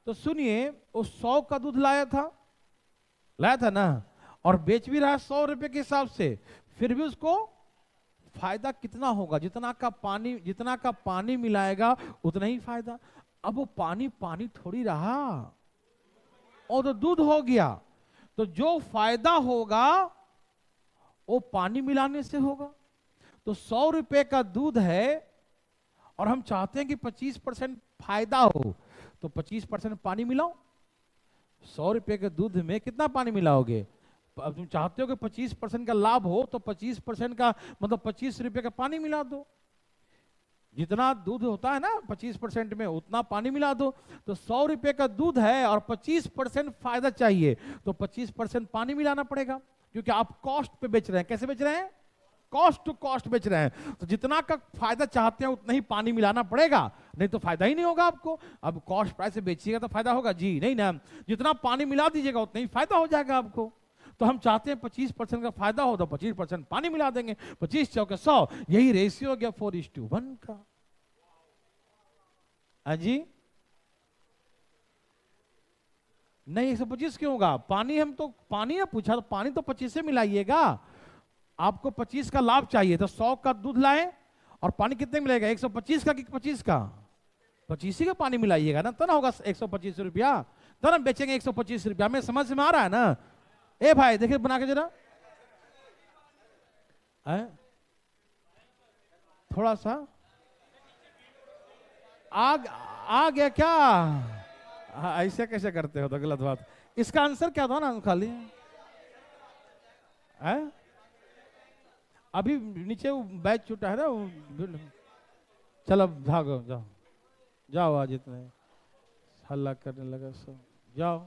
तो सुनिए, वो 100 का दूध लाया था ना, और बेच भी रहा है 100 रुपये के हिसाब से, फिर भी उसको फायदा कितना होगा, जितना का पानी मिलाएगा उतना ही फायदा। अब वो पानी थोड़ी रहा, और तो दूध हो गया, तो जो फायदा होगा वो पानी मिलाने से होगा। तो 100 रुपए का दूध है और हम चाहते हैं कि 25% फायदा हो, तो 25% पानी मिलाओ। 100 रुपए के दूध में कितना पानी मिलाओगे? अब तुम चाहते हो कि 25% का लाभ हो, तो 25% का मतलब 25 रुपए का पानी मिला दो। जितना दूध होता है ना 25% में, उतना पानी मिला दो। तो 100 रुपए का दूध है और 25% फायदा चाहिए, तो 25% पानी मिलाना पड़ेगा, क्योंकि आप कॉस्ट पे बेच रहे हैं। कैसे बेच रहे हैं? कॉस्ट टू कॉस्ट बेच रहे हैं। तो जितना का फायदा चाहते हैं उतना ही पानी मिलाना पड़ेगा, नहीं तो फायदा ही नहीं होगा आपको। अब कॉस्ट प्राइस से बेचिएगा तो फायदा होगा जी? नहीं ना, जितना पानी मिला दीजिएगा उतना ही फायदा हो जाएगा आपको। तो हम चाहते हैं 25% का फायदा हो, तो 25% पानी मिला देंगे। 25 चौके 100, यही रेशियो हो गया 4:1 का। जी नहीं, 125 क्यों होगा? पानी हम तो पानी ना पूछा, तो पानी तो 25 से मिलाइएगा। आपको 25 का लाभ चाहिए, तो 100 का दूध लाए और पानी कितने मिलेगा? 125 का कि 25 का? 25 का पानी मिलाइएगा ना, तो ना होगा 125 रुपया, तो ना बेचेंगे 125 रुपया। में समझ में आ रहा है ना? ए भाई देखिए बना के जरा, थोड़ा सा आ गया क्या? ऐसे कैसे करते हो? तो गलत बात। इसका आंसर क्या था ना खाली है? अभी नीचे वो बैच छूटा है ना, चलो भागो, जाओ आज, इतने हल्ला करने लगा सब, जाओ।